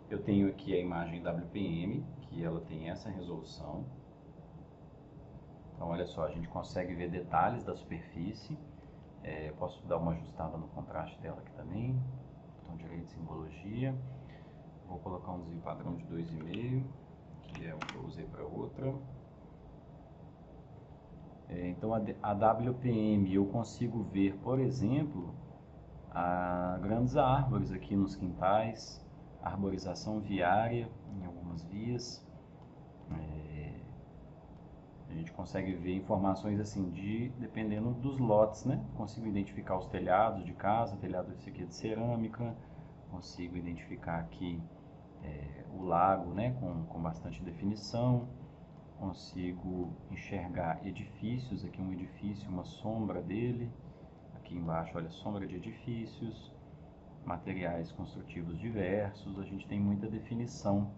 Eu tenho aqui a imagem WPM, que ela tem essa resolução. Então olha só, a gente consegue ver detalhes da superfície. Posso dar uma ajustada no contraste dela aqui também. Botão direito, simbologia. Vou colocar um desvio padrão de 2,5, que é o que eu usei para outra. Então a WPM eu consigo ver, por exemplo, grandes árvores aqui nos quintais, arborização viária em algumas vias. A gente consegue ver informações assim dependendo dos lotes, né? Consigo identificar os telhados de casa, telhado esse aqui é de cerâmica, consigo identificar aqui o lago, né? Com bastante definição, consigo enxergar edifícios, aqui um edifício, uma sombra dele, aqui embaixo, olha, sombra de edifícios, materiais construtivos diversos, a gente tem muita definição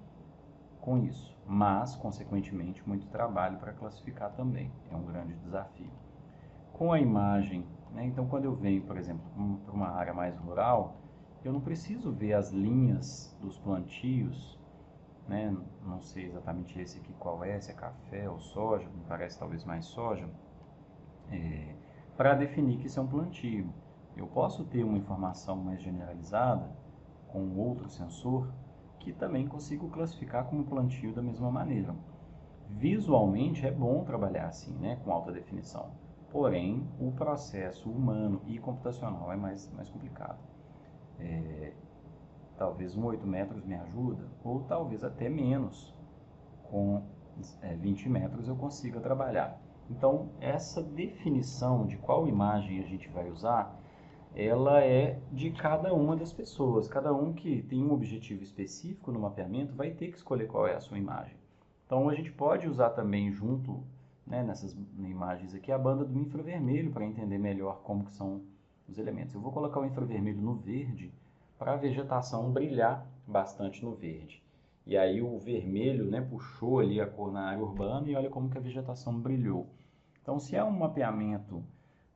com isso, mas, consequentemente, muito trabalho para classificar também, é um grande desafio. Com a imagem, né, então quando eu venho, por exemplo, para uma área mais rural, eu não preciso ver as linhas dos plantios, né, não sei exatamente esse aqui qual é, se é café ou soja, me parece talvez mais soja, para definir que isso é um plantio. Eu posso ter uma informação mais generalizada com outro sensor que também consigo classificar como plantio da mesma maneira. Visualmente é bom trabalhar assim, né, com alta definição. Porém, o processo humano e computacional é mais complicado. Talvez 8 metros me ajuda, ou talvez até menos. Com 20 metros eu consiga trabalhar. Então, essa definição de qual imagem a gente vai usar, ela é de cada uma das pessoas. Cada um que tem um objetivo específico no mapeamento vai ter que escolher qual é a sua imagem. Então, a gente pode usar também junto, né, nessas imagens aqui, a banda do infravermelho para entender melhor como que são os elementos. Eu vou colocar o infravermelho no verde para a vegetação brilhar bastante no verde. E aí o vermelho, né, puxou ali a cor na área urbana e olha como que a vegetação brilhou. Então, se é um mapeamento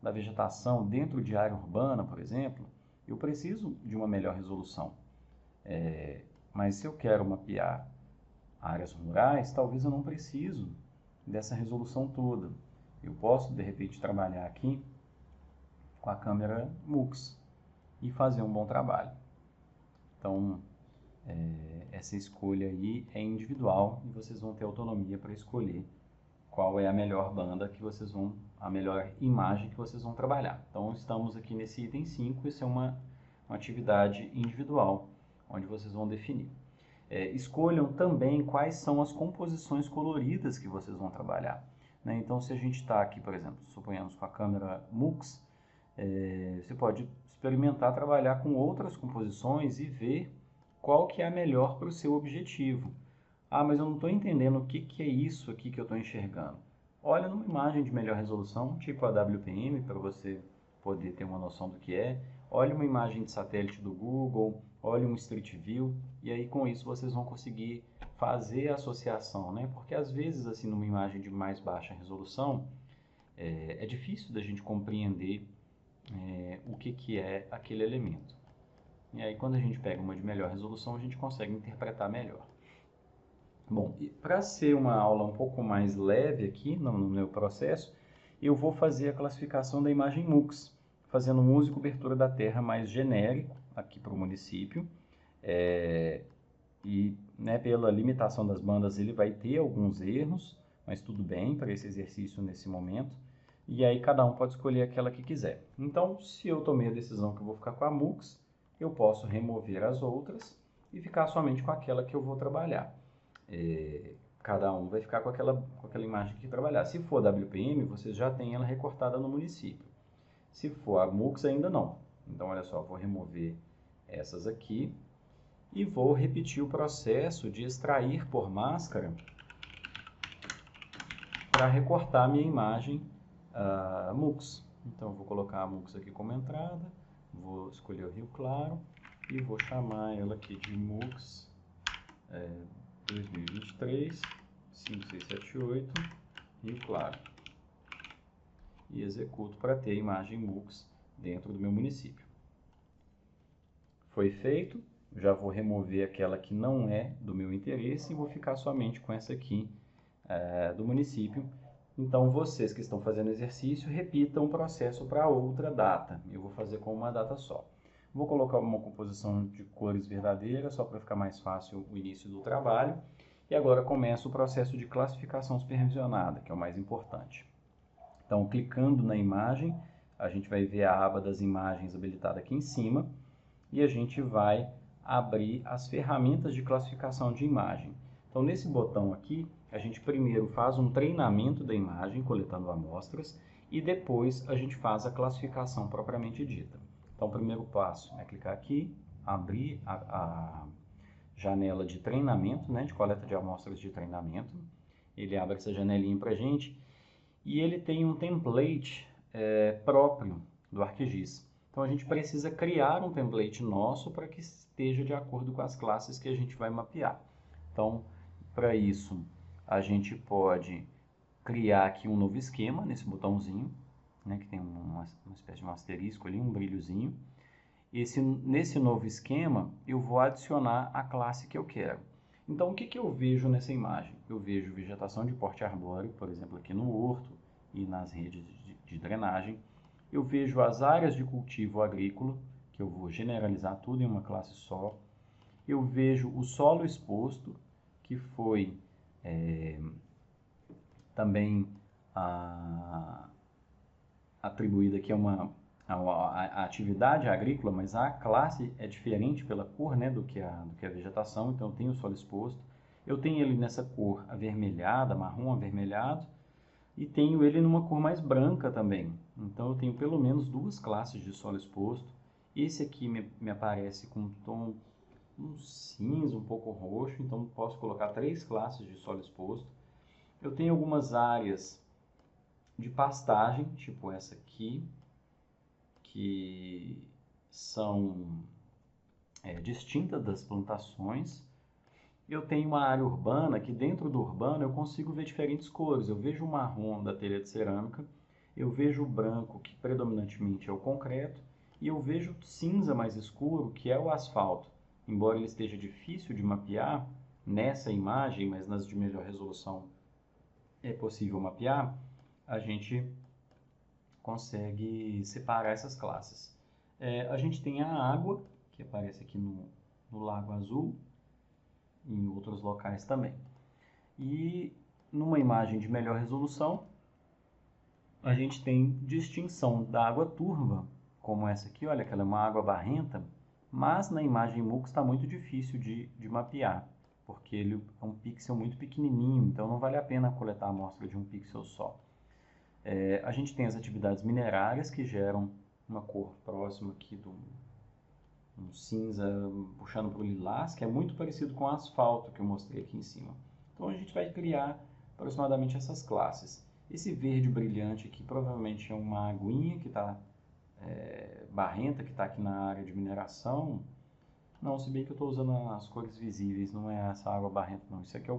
da vegetação dentro de área urbana, por exemplo, eu preciso de uma melhor resolução. Mas se eu quero mapear áreas rurais, talvez eu não preciso dessa resolução toda. Eu posso, de repente, trabalhar aqui com a câmera MUX e fazer um bom trabalho. Então, essa escolha aí é individual e vocês vão ter autonomia para escolher qual é a melhor banda que vocês vão, a melhor imagem que vocês vão trabalhar. Então, estamos aqui nesse item 5, isso é uma atividade individual, onde vocês vão definir. Escolham também quais são as composições coloridas que vocês vão trabalhar. Né? Então, se a gente está aqui, por exemplo, suponhamos com a câmera MUX, você pode experimentar trabalhar com outras composições e ver qual que é a melhor para o seu objetivo. Ah, mas eu não estou entendendo o que é isso aqui que eu estou enxergando. Olha numa imagem de melhor resolução, tipo a WPM, para você poder ter uma noção do que é. Olhe uma imagem de satélite do Google, olhe um Street View, e aí com isso vocês vão conseguir fazer a associação, né? Porque às vezes, assim, numa imagem de mais baixa resolução, é difícil da gente compreender o que é aquele elemento. E aí quando a gente pega uma de melhor resolução, a gente consegue interpretar melhor. Bom, para ser uma aula um pouco mais leve aqui no meu processo, eu vou fazer a classificação da imagem MUX, fazendo um uso e cobertura da terra mais genérico aqui para o município. E né, pela limitação das bandas ele vai ter alguns erros, mas tudo bem para esse exercício nesse momento. E aí cada um pode escolher aquela que quiser. Então, se eu tomei a decisão que eu vou ficar com a MUX, eu posso remover as outras e ficar somente com aquela que eu vou trabalhar. Cada um vai ficar com aquela imagem que trabalhar. Se for WPM, vocês já têm ela recortada no município. Se for a MUX, ainda não. Então, olha só, vou remover essas aqui e vou repetir o processo de extrair por máscara para recortar a minha imagem MUX. Então, eu vou colocar a MUX aqui como entrada, vou escolher o Rio Claro e vou chamar ela aqui de MUX 2023 5678 Rio Claro e executo para ter a imagem MUX dentro do meu município. Foi feito, já vou remover aquela que não é do meu interesse e vou ficar somente com essa aqui do município. Então, vocês que estão fazendo exercício, repitam o processo para outra data. Eu vou fazer com uma data só. Vou colocar uma composição de cores verdadeiras, só para ficar mais fácil o início do trabalho. E agora começa o processo de classificação supervisionada, que é o mais importante. Então, clicando na imagem, a gente vai ver a aba das imagens habilitada aqui em cima. E a gente vai abrir as ferramentas de classificação de imagem. Então, nesse botão aqui, a gente primeiro faz um treinamento da imagem, coletando amostras, e depois a gente faz a classificação propriamente dita. Então, o primeiro passo é clicar aqui, abrir a janela de treinamento, né, de coleta de amostras de treinamento. Ele abre essa janelinha para a gente e ele tem um template próprio do ArcGIS. Então, a gente precisa criar um template nosso para que esteja de acordo com as classes que a gente vai mapear. Então, Para isso, a gente pode criar aqui um novo esquema nesse botãozinho, né, que tem uma espécie de um asterisco ali, um brilhozinho. Nesse novo esquema, eu vou adicionar a classe que eu quero. Então, o que eu vejo nessa imagem? Eu vejo vegetação de porte arbóreo, por exemplo, aqui no horto e nas redes de drenagem. Eu vejo as áreas de cultivo agrícola, que eu vou generalizar tudo em uma classe só. Eu vejo o solo exposto, que foi também atribuída aqui a atividade agrícola, mas a classe é diferente pela cor, né, do que a vegetação. Então eu tenho o solo exposto, eu tenho ele nessa cor avermelhada, marrom avermelhado, e tenho ele numa cor mais branca também. Então eu tenho pelo menos duas classes de solo exposto. Esse aqui me aparece com um tom um cinza, um pouco roxo, então posso colocar 3 classes de solo exposto. Eu tenho algumas áreas de pastagem, tipo essa aqui, que são distintas das plantações. Eu tenho uma área urbana, que dentro do urbano eu consigo ver diferentes cores. Eu vejo o marrom da telha de cerâmica, eu vejo o branco, que predominantemente é o concreto, e eu vejo o cinza mais escuro, que é o asfalto. Embora ele esteja difícil de mapear nessa imagem, mas nas de melhor resolução é possível mapear, a gente consegue separar essas classes. A gente tem a água, que aparece aqui no Lago Azul, e em outros locais também. E numa imagem de melhor resolução, a gente tem distinção da água turva, como essa aqui, olha que ela é uma água barrenta, mas na imagem MUX está muito difícil de mapear, porque ele é um pixel muito pequenininho, então não vale a pena coletar a amostra de um pixel só. A gente tem as atividades minerárias que geram uma cor próxima aqui do um cinza puxando para o lilás, que é muito parecido com o asfalto que eu mostrei aqui em cima. Então a gente vai criar aproximadamente essas classes. Esse verde brilhante aqui provavelmente é uma aguinha que está barrenta, que está aqui na área de mineração. Não, se bem que eu estou usando as cores visíveis, não é essa água barrenta não. Isso aqui é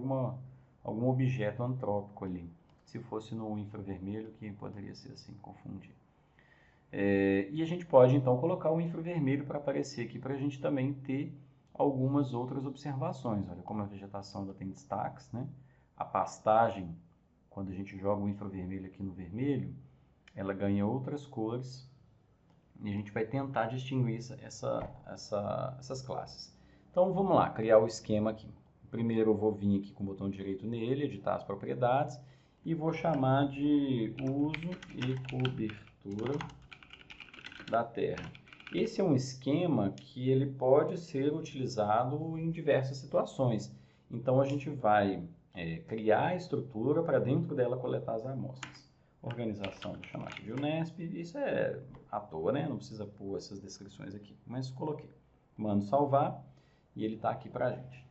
algum objeto antrópico ali. Se fosse no infravermelho, que poderia ser assim, confundir. E a gente pode então colocar o infravermelho para aparecer aqui para a gente também ter algumas outras observações. Olha como a vegetação ainda tem destaques, né? A pastagem, quando a gente joga o infravermelho aqui no vermelho, ela ganha outras cores e a gente vai tentar distinguir essas classes. Então vamos lá, criar o esquema aqui. Primeiro eu vou vir aqui com o botão direito nele, editar as propriedades e vou chamar de uso e cobertura da terra. Esse é um esquema que ele pode ser utilizado em diversas situações. Então a gente vai criar a estrutura para dentro dela coletar as amostras. Organização, vou chamar aqui de Unesp, isso é à toa, né? Não precisa pôr essas descrições aqui, mas coloquei. Mando salvar e ele está aqui para a gente.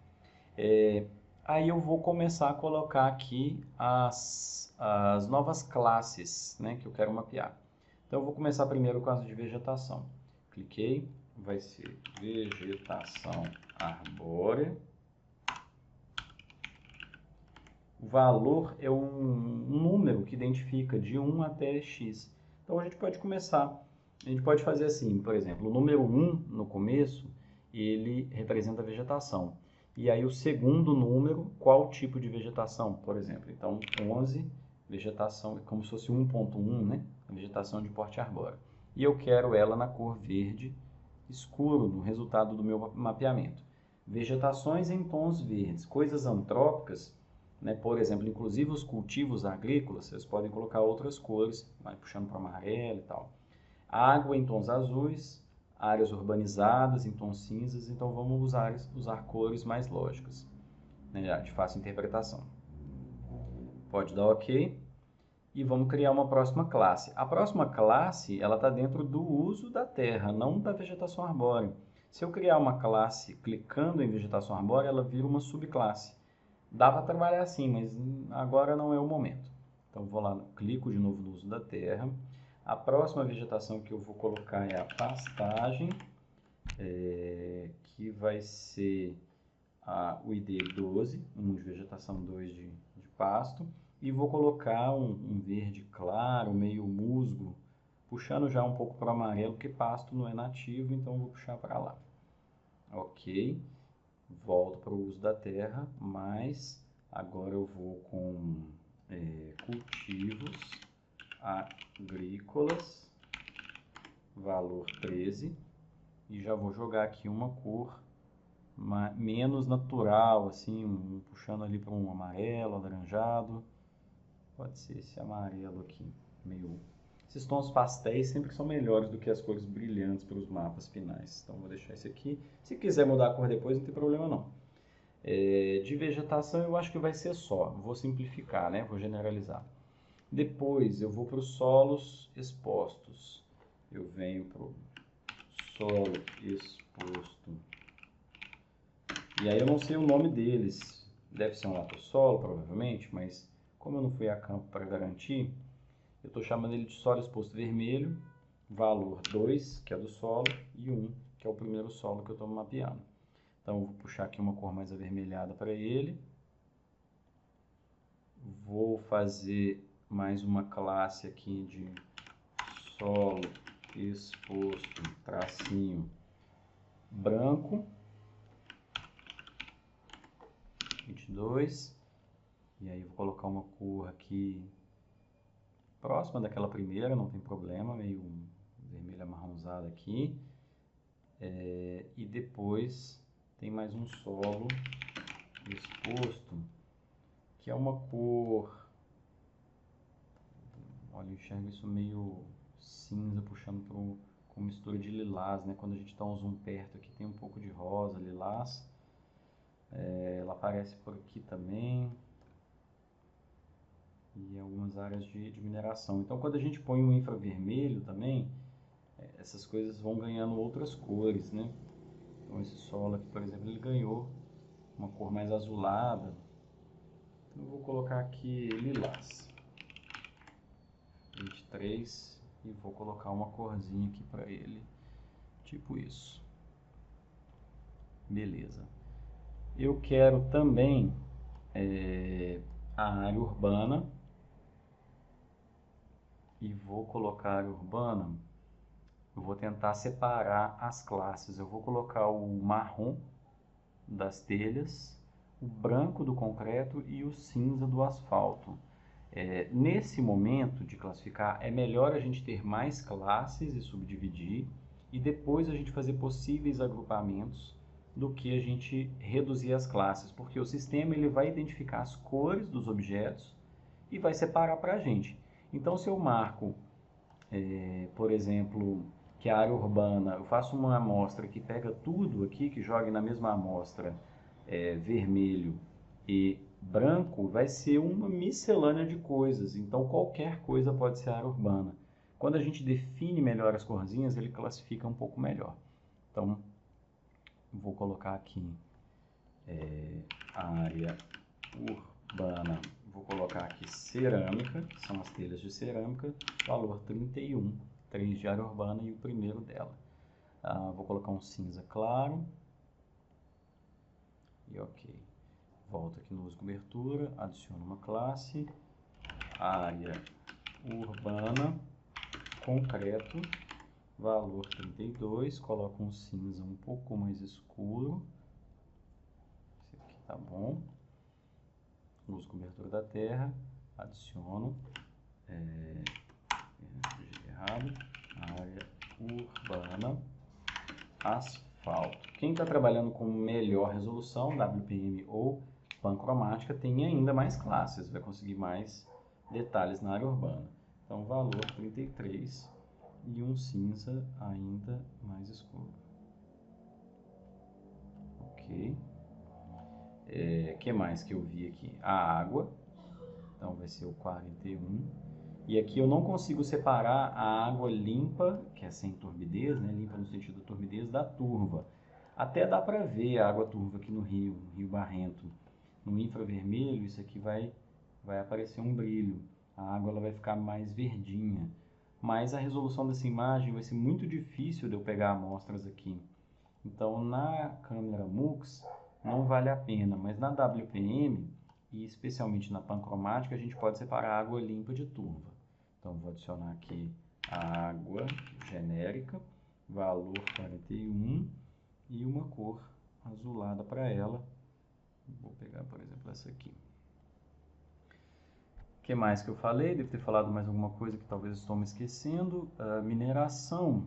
Aí eu vou começar a colocar aqui as novas classes, né, que eu quero mapear. Então eu vou começar primeiro com as de vegetação. Cliquei, vai ser vegetação arbórea. O valor é um número que identifica de 1 até x. Então a gente pode começar, a gente pode fazer assim, por exemplo, o número 1 no começo, ele representa a vegetação. E aí o segundo número, qual tipo de vegetação, por exemplo. Então 11, vegetação, é como se fosse 1.1, né? A vegetação de porte arbóreo. E eu quero ela na cor verde escuro, no resultado do meu mapeamento. Vegetações em tons verdes, coisas antrópicas, né? Por exemplo, inclusive os cultivos agrícolas, vocês podem colocar outras cores, vai puxando para amarelo e tal. Água em tons azuis, áreas urbanizadas em tons cinzas, então vamos usar cores mais lógicas, né? De fácil interpretação. Pode dar OK. E vamos criar uma próxima classe. A próxima classe, ela está dentro do uso da terra, não da vegetação arbórea. Se eu criar uma classe clicando em vegetação arbórea, ela vira uma subclasse. Dá para trabalhar assim, mas agora não é o momento. Então, vou lá, clico de novo no uso da terra. A próxima vegetação que eu vou colocar é a pastagem, que vai ser o ID 12, 1 de vegetação, 2 de pasto, e vou colocar um verde claro, meio musgo, puxando já um pouco para o amarelo, porque pasto não é nativo, então vou puxar para lá. Ok, volto para o uso da terra, mas agora eu vou com cultivos agrícolas, valor 13, e já vou jogar aqui uma cor menos natural, assim, puxando ali para um amarelo, alaranjado. Pode ser esse amarelo aqui, meio... Esses tons pastéis sempre são melhores do que as cores brilhantes para os mapas finais. Então vou deixar esse aqui. Se quiser mudar a cor depois, não tem problema não. De vegetação eu acho que vai ser só. Vou simplificar, né? Vou generalizar. Depois eu vou para os solos expostos. Eu venho para o solo exposto. E aí eu não sei o nome deles. Deve ser um latossolo, provavelmente, mas como eu não fui a campo para garantir, eu estou chamando ele de solo exposto vermelho, valor 2, que é do solo, e 1, que é o primeiro solo que eu estou mapeando. Então eu vou puxar aqui uma cor mais avermelhada para ele. Vou fazer mais uma classe aqui de solo exposto, tracinho branco, 22. E aí vou colocar uma cor aqui próxima daquela primeira, não tem problema, meio vermelho amarronzado aqui. E depois tem mais um solo exposto, que é uma cor... Olha, eu enxergo isso meio cinza, puxando com mistura de lilás, né? Quando a gente dá um zoom perto aqui, tem um pouco de rosa, lilás. Ela aparece por aqui também. E algumas áreas de mineração. Então, quando a gente põe um infravermelho também, essas coisas vão ganhando outras cores, né? Então, esse solo aqui, por exemplo, ele ganhou uma cor mais azulada. Então, eu vou colocar aqui lilás. 23, e vou colocar uma corzinha aqui para ele, tipo isso. Beleza. Eu quero também a área urbana, e vou colocar a área urbana, eu vou tentar separar as classes. Eu vou colocar o marrom das telhas, o branco do concreto e o cinza do asfalto. Nesse momento de classificar, é melhor a gente ter mais classes e subdividir, e depois a gente fazer possíveis agrupamentos do que a gente reduzir as classes, porque o sistema ele vai identificar as cores dos objetos e vai separar para a gente. Então, se eu marco, por exemplo, que a área urbana, eu faço uma amostra que pega tudo aqui, que joga na mesma amostra vermelho e branco, vai ser uma miscelânea de coisas. Então, qualquer coisa pode ser área urbana. Quando a gente define melhor as corzinhas, ele classifica um pouco melhor. Então, vou colocar aqui área urbana. Vou colocar aqui cerâmica, que são as telhas de cerâmica, valor 31, 3 de área urbana e o primeiro dela. Vou colocar um cinza claro. E ok. Volto aqui no uso cobertura, adiciono uma classe, área urbana, concreto, valor 32, coloco um cinza um pouco mais escuro, esse aqui tá bom, uso cobertura da terra, adiciono, área urbana, asfalto. Quem está trabalhando com melhor resolução, WPM ou pancromática, tem ainda mais classes, vai conseguir mais detalhes na área urbana. Então, valor 33 e um cinza ainda mais escuro. Ok. Que mais que eu vi aqui? A água. Então, vai ser o 41. E aqui eu não consigo separar a água limpa, que é sem turbidez, né? Limpa no sentido da turbidez, da turva. Até dá para ver a água turva aqui no Rio Barrento. No infravermelho, isso aqui vai aparecer um brilho. A água ela vai ficar mais verdinha. Mas a resolução dessa imagem vai ser muito difícil de eu pegar amostras aqui. Então, na câmera MUX, não vale a pena, mas na WPM, e especialmente na pancromática, a gente pode separar água limpa de turva. Então, vou adicionar aqui a água genérica, valor 41, e uma cor azulada para ela. Vou pegar, por exemplo, essa aqui. O que mais que eu falei? Devo ter falado mais alguma coisa que talvez estou me esquecendo. Mineração.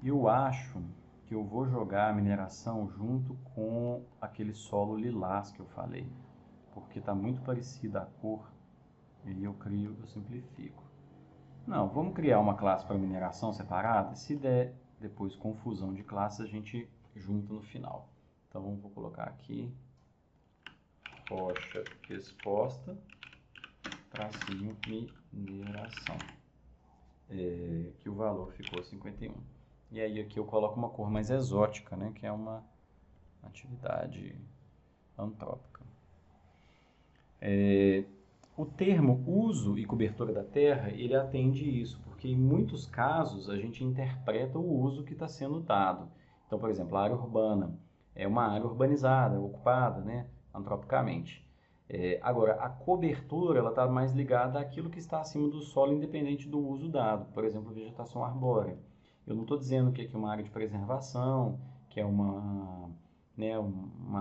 Eu acho que eu vou jogar a mineração junto com aquele solo lilás que eu falei, porque está muito parecida a cor e eu simplifico. Não, vamos criar uma classe para mineração separada. Se der depois confusão de classes, a gente junta no final. Então, vou colocar aqui rocha exposta, tracinho mineração, que o valor ficou 51. E aí aqui eu coloco uma cor mais exótica, né, que é uma atividade antrópica. O termo uso e cobertura da terra, ele atende isso, porque em muitos casos a gente interpreta o uso que está sendo dado. Então, por exemplo, a área urbana é uma área urbanizada, ocupada, né, antropicamente. Agora, a cobertura ela está mais ligada àquilo que está acima do solo, independente do uso dado. Por exemplo, vegetação arbórea. Eu não estou dizendo que aqui é uma área de preservação, que é uma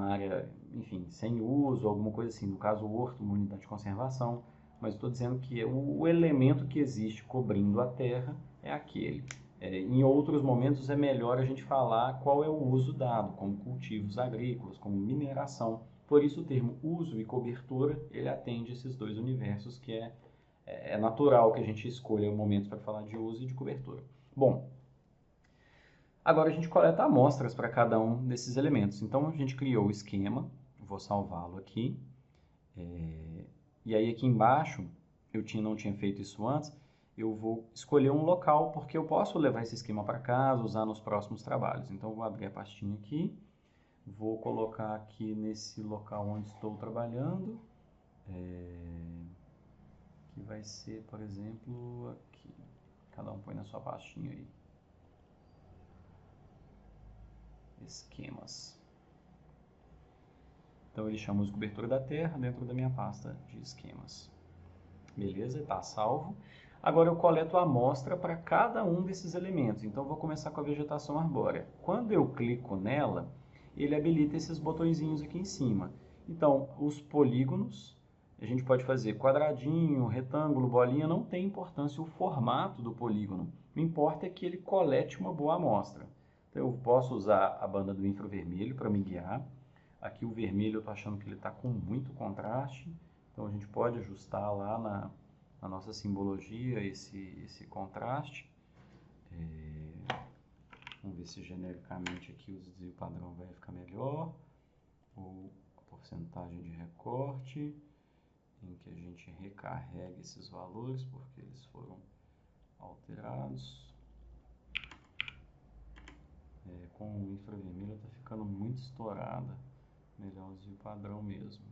área, enfim, sem uso, alguma coisa assim. No caso, o horto, uma unidade de conservação. Mas estou dizendo que o elemento que existe cobrindo a terra é aquele. Em outros momentos é melhor a gente falar qual é o uso dado, como cultivos agrícolas, como mineração. Por isso o termo uso e cobertura, ele atende esses dois universos, que é natural que a gente escolha momentos para falar de uso e de cobertura. Bom, agora a gente coleta amostras para cada um desses elementos. Então a gente criou o esquema, vou salvá-lo aqui. E aí aqui embaixo, não tinha feito isso antes, eu vou escolher um local, porque eu posso levar esse esquema para casa, usar nos próximos trabalhos. Então eu vou abrir a pastinha aqui. Vou colocar aqui nesse local onde estou trabalhando, que vai ser, por exemplo, aqui. Cada um põe na sua pastinha aí. Esquemas. Então ele chama de cobertura da terra dentro da minha pasta de esquemas. Beleza? Está salvo. Agora eu coleto a amostra para cada um desses elementos. Então eu vou começar com a vegetação arbórea. Quando eu clico nela, ele habilita esses botõezinhos aqui em cima. Então, os polígonos, a gente pode fazer quadradinho, retângulo, bolinha, não tem importância o formato do polígono. O que importa é que ele colete uma boa amostra. Então, eu posso usar a banda do infravermelho para me guiar. Aqui o vermelho eu estou achando que ele está com muito contraste. Então, a gente pode ajustar lá na nossa simbologia esse contraste. Vamos ver se genericamente aqui o desvio padrão vai ficar melhor. Ou a porcentagem de recorte, em que a gente recarrega esses valores, porque eles foram alterados. Com o infravermelho está ficando muito estourada. Melhor o desvio padrão mesmo.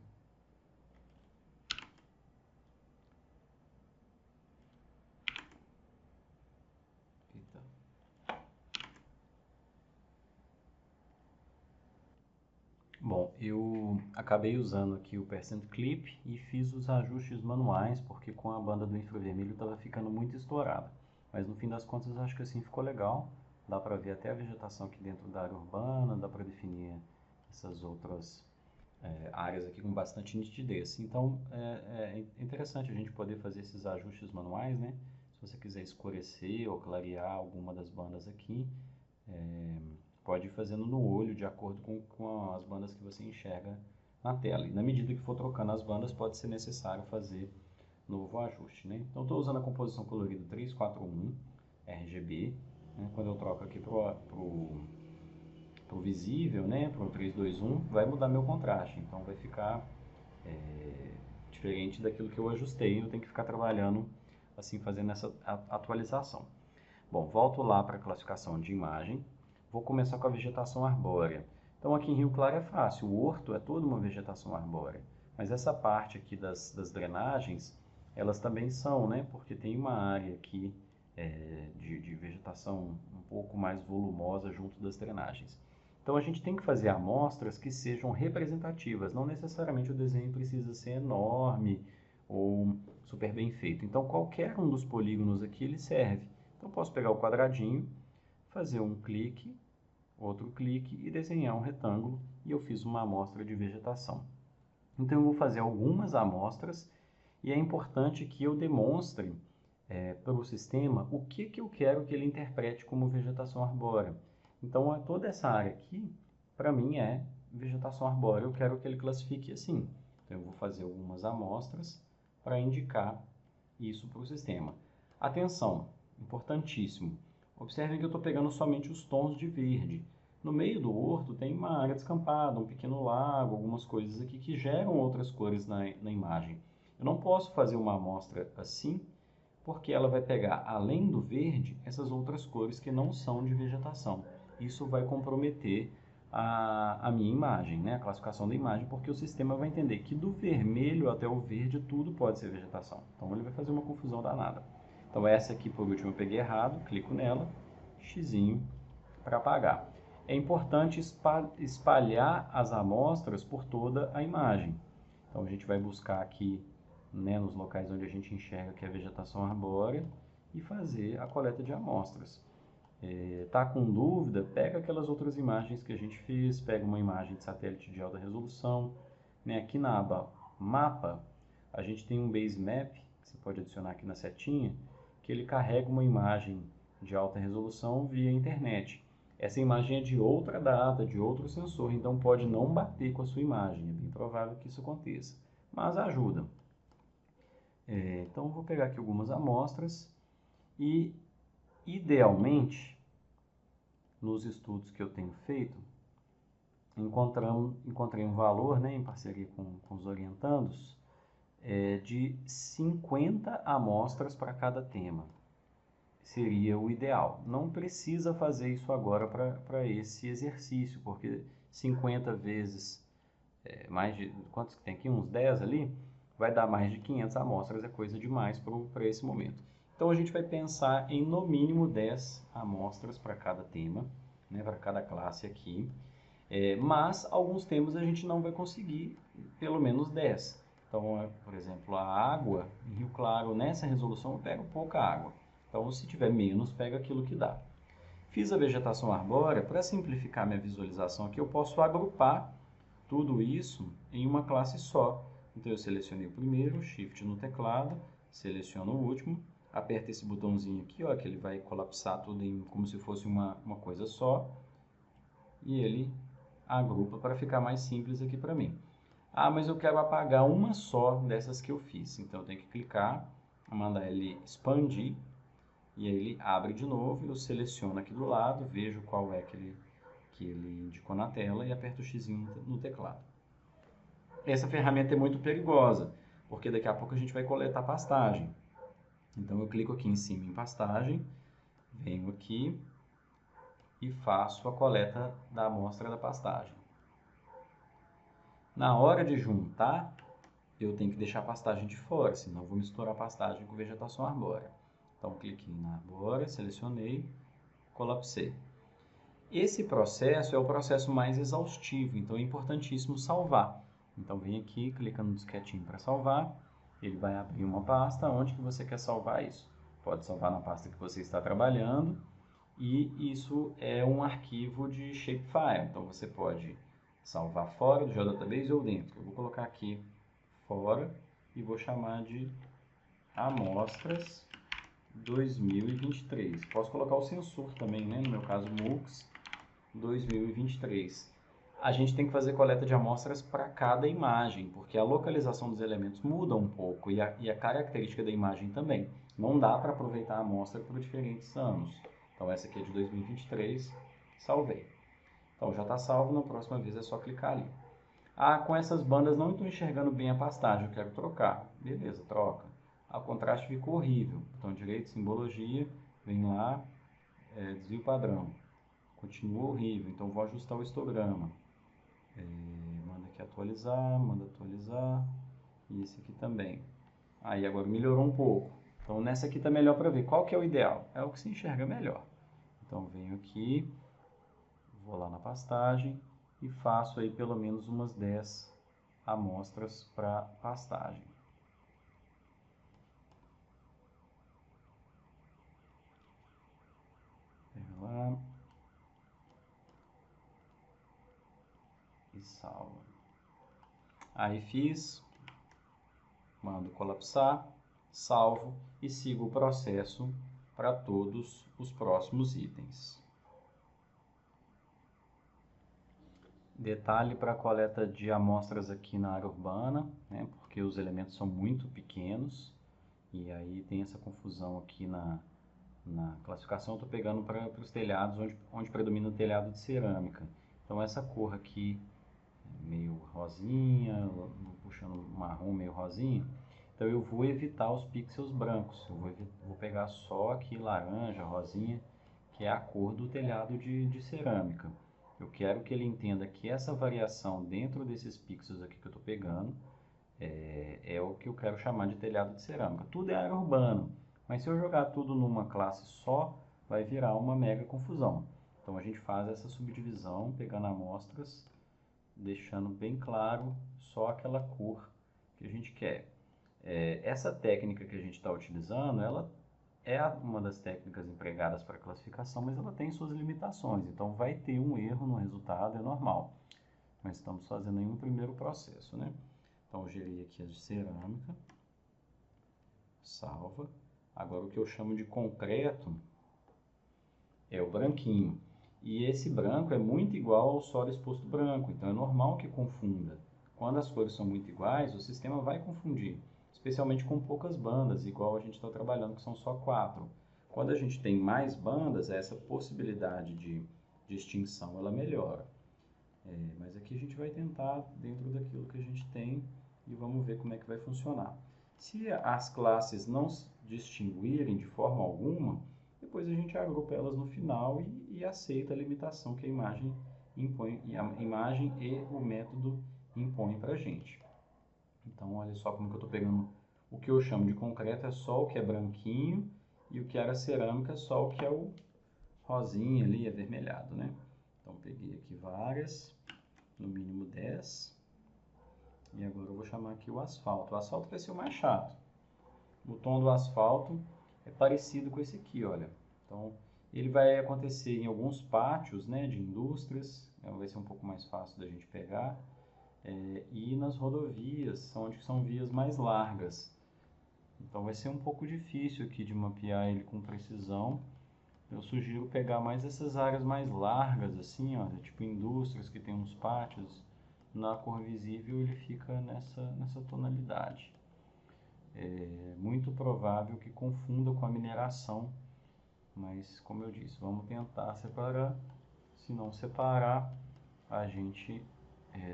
Bom, eu acabei usando aqui o Percent Clip e fiz os ajustes manuais, porque com a banda do infravermelho estava ficando muito estourada. Mas no fim das contas acho que assim ficou legal. Dá para ver até a vegetação aqui dentro da área urbana, dá para definir essas outras áreas aqui com bastante nitidez. Então é interessante a gente poder fazer esses ajustes manuais, né? Se você quiser escurecer ou clarear alguma das bandas aqui, pode ir fazendo no olho, de acordo com as bandas que você enxerga na tela. E na medida que for trocando as bandas, pode ser necessário fazer novo ajuste, né? Então, estou usando a composição colorida 341 RGB. Né? Quando eu troco aqui para o visível, né? Para o 321, vai mudar meu contraste. Então, vai ficar diferente daquilo que eu ajustei. Eu tenho que ficar trabalhando assim, fazendo essa atualização. Bom, volto lá para a classificação de imagem. Vou começar com a vegetação arbórea. Então aqui em Rio Claro é fácil, o horto é toda uma vegetação arbórea. Mas essa parte aqui das drenagens, elas também são, né? Porque tem uma área aqui de vegetação um pouco mais volumosa junto das drenagens. Então a gente tem que fazer amostras que sejam representativas, não necessariamente o desenho precisa ser enorme ou super bem feito. Então qualquer um dos polígonos aqui ele serve. Então posso pegar o quadradinho, fazer um clique, outro clique e desenhar um retângulo e eu fiz uma amostra de vegetação. Então eu vou fazer algumas amostras e é importante que eu demonstre para o sistema o que eu quero que ele interprete como vegetação arbórea. Então toda essa área aqui, para mim, é vegetação arbórea, eu quero que ele classifique assim. Então eu vou fazer algumas amostras para indicar isso para o sistema. Atenção, importantíssimo, observem que eu estou pegando somente os tons de verde. No meio do horto tem uma área descampada, um pequeno lago, algumas coisas aqui que geram outras cores na imagem. Eu não posso fazer uma amostra assim, porque ela vai pegar, além do verde, essas outras cores que não são de vegetação. Isso vai comprometer a minha imagem, né? A classificação da imagem, porque o sistema vai entender que do vermelho até o verde tudo pode ser vegetação. Então ele vai fazer uma confusão danada. Então essa aqui, por último, eu peguei errado, clico nela, xizinho para apagar. É importante espalhar as amostras por toda a imagem. Então a gente vai buscar aqui, né, nos locais onde a gente enxerga que é vegetação arbórea e fazer a coleta de amostras. Tá com dúvida? Pega aquelas outras imagens que a gente fez, pega uma imagem de satélite de alta resolução. Né? Aqui na aba Mapa, a gente tem um Base Map, que você pode adicionar aqui na setinha, que ele carrega uma imagem de alta resolução via internet. Essa imagem é de outra data, de outro sensor, então pode não bater com a sua imagem. É bem provável que isso aconteça, mas ajuda. Então, vou pegar aqui algumas amostras e, idealmente, nos estudos que eu tenho feito, encontrei um valor, né, em parceria com os orientandos, de 50 amostras para cada tema. Seria o ideal. Não precisa fazer isso agora para esse exercício, porque 50 vezes mais de... Quantos que tem aqui? Uns 10 ali? Vai dar mais de 500 amostras, é coisa demais para esse momento. Então a gente vai pensar em no mínimo 10 amostras para cada tema, né, para cada classe aqui. Mas alguns temas a gente não vai conseguir pelo menos 10. Então, por exemplo, a água em Rio Claro, nessa resolução eu pego pouca água. Então, se tiver menos, pega aquilo que dá. Fiz a vegetação arbórea, para simplificar minha visualização aqui, eu posso agrupar tudo isso em uma classe só. Então, eu selecionei o primeiro, Shift no teclado, seleciono o último, aperto esse botãozinho aqui, ó, que ele vai colapsar tudo como se fosse uma coisa só, e ele agrupa para ficar mais simples aqui para mim. Ah, mas eu quero apagar uma só dessas que eu fiz. Então eu tenho que clicar, mandar ele expandir, e aí ele abre de novo, eu seleciono aqui do lado, vejo qual é que ele indicou na tela e aperto o X no teclado. Essa ferramenta é muito perigosa, porque daqui a pouco a gente vai coletar pastagem. Então eu clico aqui em cima em pastagem, venho aqui e faço a coleta da amostra da pastagem. Na hora de juntar, eu tenho que deixar a pastagem de fora, senão eu vou misturar a pastagem com vegetação arbórea. Então, cliquei na arbórea, selecionei, colapsei. Esse processo é o processo mais exaustivo, então é importantíssimo salvar. Então, vem aqui, clica no disquetinho para salvar, ele vai abrir uma pasta onde que você quer salvar isso. Pode salvar na pasta que você está trabalhando, e isso é um arquivo de shapefile, então você pode salvar fora do geodatabase ou dentro. Eu vou colocar aqui fora e vou chamar de amostras 2023. Posso colocar o sensor também, né? No meu caso, MUX 2023. A gente tem que fazer coleta de amostras para cada imagem, porque a localização dos elementos muda um pouco e a característica da imagem também. Não dá para aproveitar a amostra por diferentes anos. Então essa aqui é de 2023, salvei. Então já está salvo, na próxima vez é só clicar ali. Ah, com essas bandas não estou enxergando bem a pastagem, eu quero trocar. Beleza, troca. O contraste ficou horrível. Botão direito, simbologia, vem lá, desvio padrão. Continua horrível, então vou ajustar o histograma. Manda aqui atualizar, manda atualizar. E esse aqui também. Aí agora melhorou um pouco. Então nessa aqui está melhor para ver. Qual que é o ideal? É o que se enxerga melhor. Então venho aqui, Vou lá na pastagem e faço aí pelo menos umas 10 amostras para pastagem. Pega lá e salva. Aí fiz, mando colapsar, salvo e sigo o processo para todos os próximos itens. Detalhe para a coleta de amostras aqui na área urbana, né, porque os elementos são muito pequenos e aí tem essa confusão aqui na classificação. Estou pegando para os telhados onde predomina o telhado de cerâmica. Então essa cor aqui meio rosinha, puxando marrom meio rosinha, então eu vou evitar os pixels brancos, eu vou pegar só aqui laranja, rosinha, que é a cor do telhado de cerâmica. Eu quero que ele entenda que essa variação dentro desses pixels aqui que eu estou pegando é o que eu quero chamar de telhado de cerâmica. Tudo é área urbana, mas se eu jogar tudo numa classe só, vai virar uma mega confusão. Então a gente faz essa subdivisão, pegando amostras, deixando bem claro só aquela cor que a gente quer. Essa técnica que a gente está utilizando, ela é uma das técnicas empregadas para classificação, mas ela tem suas limitações, então vai ter um erro no resultado, é normal. Mas estamos fazendo aí um primeiro processo, né? Então eu gerei aqui as de cerâmica, salva. Agora o que eu chamo de concreto é o branquinho. E esse branco é muito igual ao solo exposto branco, então é normal que confunda. Quando as cores são muito iguais, o sistema vai confundir, especialmente com poucas bandas, igual a gente está trabalhando, que são só 4. Quando a gente tem mais bandas, essa possibilidade de extinção ela melhora. Mas aqui a gente vai tentar dentro daquilo que a gente tem e vamos ver como é que vai funcionar. Se as classes não se distinguirem de forma alguma, depois a gente agrupa elas no final e aceita a limitação que a imagem impõe, a imagem e o método impõem para a gente. Então, olha só como que eu estou pegando o que eu chamo de concreto é só o que é branquinho e o que era cerâmica é só o que é o rosinha ali, avermelhado, né? Então, peguei aqui várias, no mínimo 10. E agora eu vou chamar aqui o asfalto. O asfalto vai ser o mais chato. O tom do asfalto é parecido com esse aqui, olha. Então, ele vai acontecer em alguns pátios, né, de indústrias, vai ser um pouco mais fácil da gente pegar. E nas rodovias, onde são vias mais largas. Então vai ser um pouco difícil aqui de mapear ele com precisão. Eu sugiro pegar mais essas áreas mais largas, assim, ó, tipo indústrias que tem uns pátios. Na cor visível ele fica nessa tonalidade. É muito provável que confunda com a mineração, mas como eu disse, vamos tentar separar. Se não separar, a gente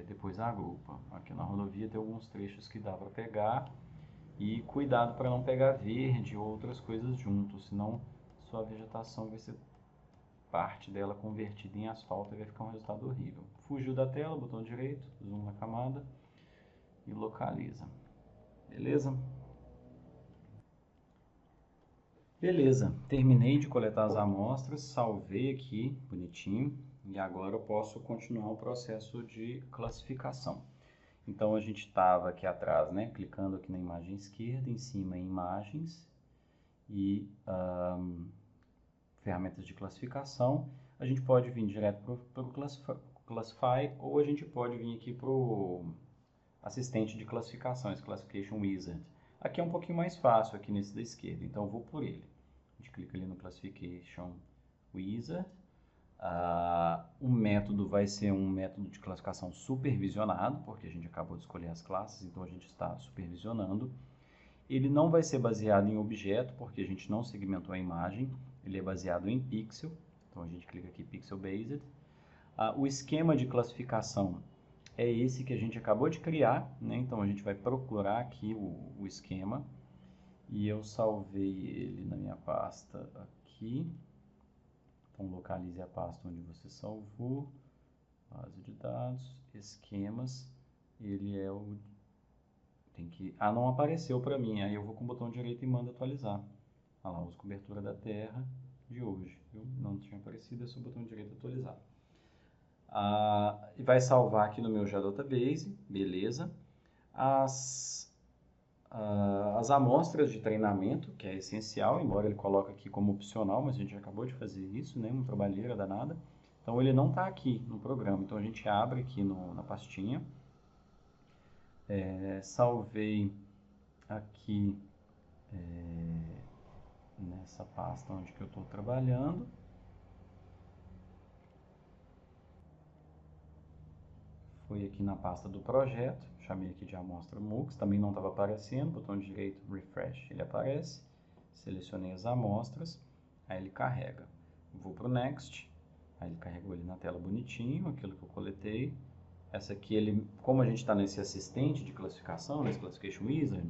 depois agrupa. Aqui na rodovia tem alguns trechos que dá para pegar e cuidado para não pegar verde ou outras coisas juntos, senão sua vegetação vai ser parte dela convertida em asfalto e vai ficar um resultado horrível. Fugiu da tela, botão direito, zoom na camada e localiza. Beleza? Beleza, terminei de coletar as amostras, salvei aqui bonitinho e agora eu posso continuar o processo de classificação. Então a gente estava aqui atrás, né, clicando aqui na imagem esquerda, em cima em imagens e ferramentas de classificação. A gente pode vir direto para o Classify ou a gente pode vir aqui para o assistente de classificações, Classification Wizard. Aqui é um pouquinho mais fácil, aqui nesse da esquerda, então eu vou por ele. A gente clica ali no Classification Wizard. O método vai ser um método de classificação supervisionado, porque a gente acabou de escolher as classes, então a gente está supervisionando. Ele não vai ser baseado em objeto, porque a gente não segmentou a imagem, ele é baseado em pixel, então a gente clica aqui Pixel Based. O esquema de classificação é esse que a gente acabou de criar, né? Então a gente vai procurar aqui o esquema e eu salvei ele na minha pasta aqui. Então localize a pasta onde você salvou, base de dados, esquemas, ele é o... não apareceu para mim, aí eu vou com o botão direito e mando atualizar. Olha lá, uso cobertura da terra de hoje, viu? Não tinha aparecido, é só o botão direito atualizar. E vai salvar aqui no meu Geodatabase, beleza. As amostras de treinamento, que é essencial, embora ele coloque aqui como opcional, mas a gente acabou de fazer isso, né? Uma trabalheira danada. Então ele não está aqui no programa, então a gente abre aqui na pastinha. Salvei aqui nessa pasta onde que eu estou trabalhando. Fui aqui na pasta do projeto, chamei aqui de amostra MUX, também não estava aparecendo, botão direito, refresh, ele aparece. Selecionei as amostras, aí ele carrega. Vou para o Next, aí ele carregou ele na tela bonitinho, aquilo que eu coletei. Essa aqui, como a gente está nesse assistente de classificação, nesse Classification Wizard,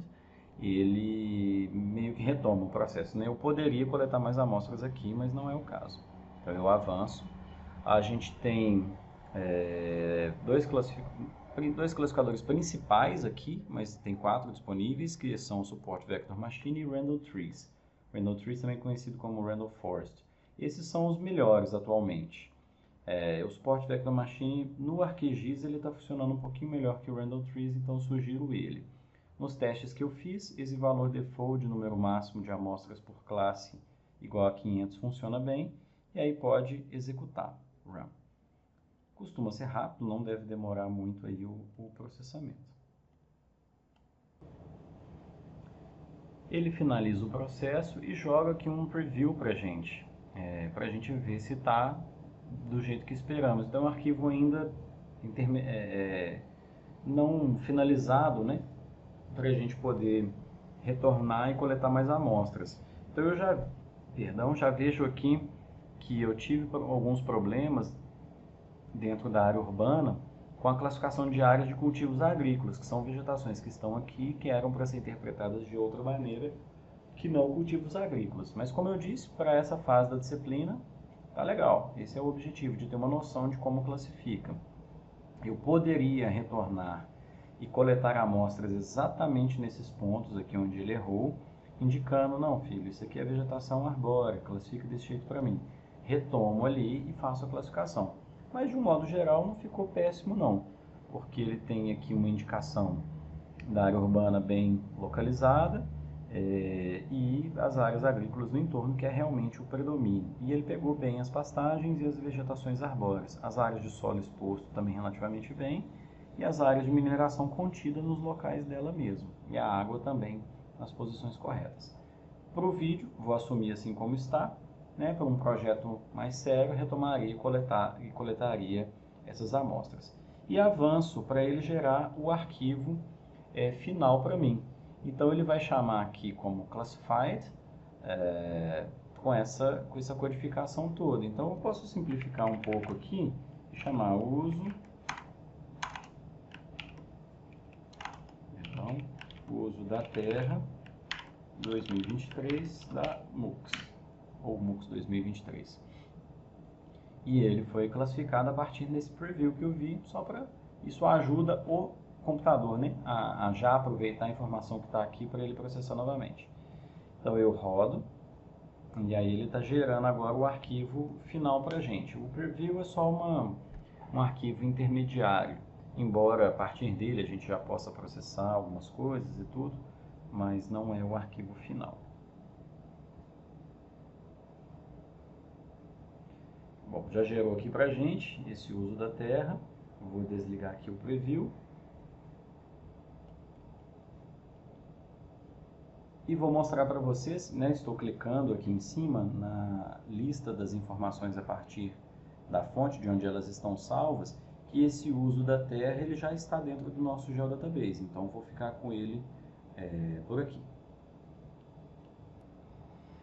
ele meio que retoma o processo, né? Eu poderia coletar mais amostras aqui, mas não é o caso. Então eu avanço. A gente tem dois classificadores principais aqui, mas tem 4 disponíveis, que são o Support Vector Machine e Random Trees. Random Trees também conhecido como Random Forest. Esses são os melhores atualmente. O Support Vector Machine no ArcGIS ele está funcionando um pouquinho melhor que o Random Trees, então eu sugiro ele. Nos testes que eu fiz, esse valor default de número máximo de amostras por classe igual a 500 funciona bem, e aí pode executar. Run. Costuma ser rápido, não deve demorar muito aí o processamento. Ele finaliza o processo e joga aqui um preview para a gente ver se está do jeito que esperamos. Então, o arquivo ainda não finalizado, né, para a gente poder retornar e coletar mais amostras. Então, eu já vejo aqui que eu tive alguns problemas dentro da área urbana com a classificação de áreas de cultivos agrícolas, que são vegetações que estão aqui que eram para ser interpretadas de outra maneira que não cultivos agrícolas. Mas como eu disse, para essa fase da disciplina, tá legal. Esse é o objetivo, de ter uma noção de como classifica. Eu poderia retornar e coletar amostras exatamente nesses pontos aqui onde ele errou, indicando, não filho, isso aqui é vegetação arbórea, classifica desse jeito para mim. Retomo ali e faço a classificação. Mas de um modo geral não ficou péssimo não, porque ele tem aqui uma indicação da área urbana bem localizada e as áreas agrícolas no entorno, que é realmente o predomínio. E ele pegou bem as pastagens e as vegetações arbóreas. As áreas de solo exposto também relativamente bem, e as áreas de mineração contida nos locais dela mesmo. E a água também nas posições corretas. Para o vídeo, vou assumir assim como está. Né, para um projeto mais sério, retomaria e coletaria essas amostras. E avanço para ele gerar o arquivo final para mim. Então ele vai chamar aqui como classified, com essa codificação toda. Então eu posso simplificar um pouco aqui e chamar uso da terra 2023 da MUX, ou MUX 2023. E ele foi classificado a partir desse preview que eu vi, só para isso ajuda o computador, né, a já aproveitar a informação que está aqui para ele processar novamente. Então eu rodo, e aí ele está gerando agora o arquivo final para a gente. O preview é só um arquivo intermediário, embora a partir dele a gente já possa processar algumas coisas e tudo, mas não é o arquivo final. Bom, já gerou aqui para a gente esse uso da terra. Vou desligar aqui o preview. E vou mostrar para vocês, né, estou clicando aqui em cima na lista das informações a partir da fonte de onde elas estão salvas, que esse uso da terra ele já está dentro do nosso Geodatabase. Então vou ficar com ele por aqui.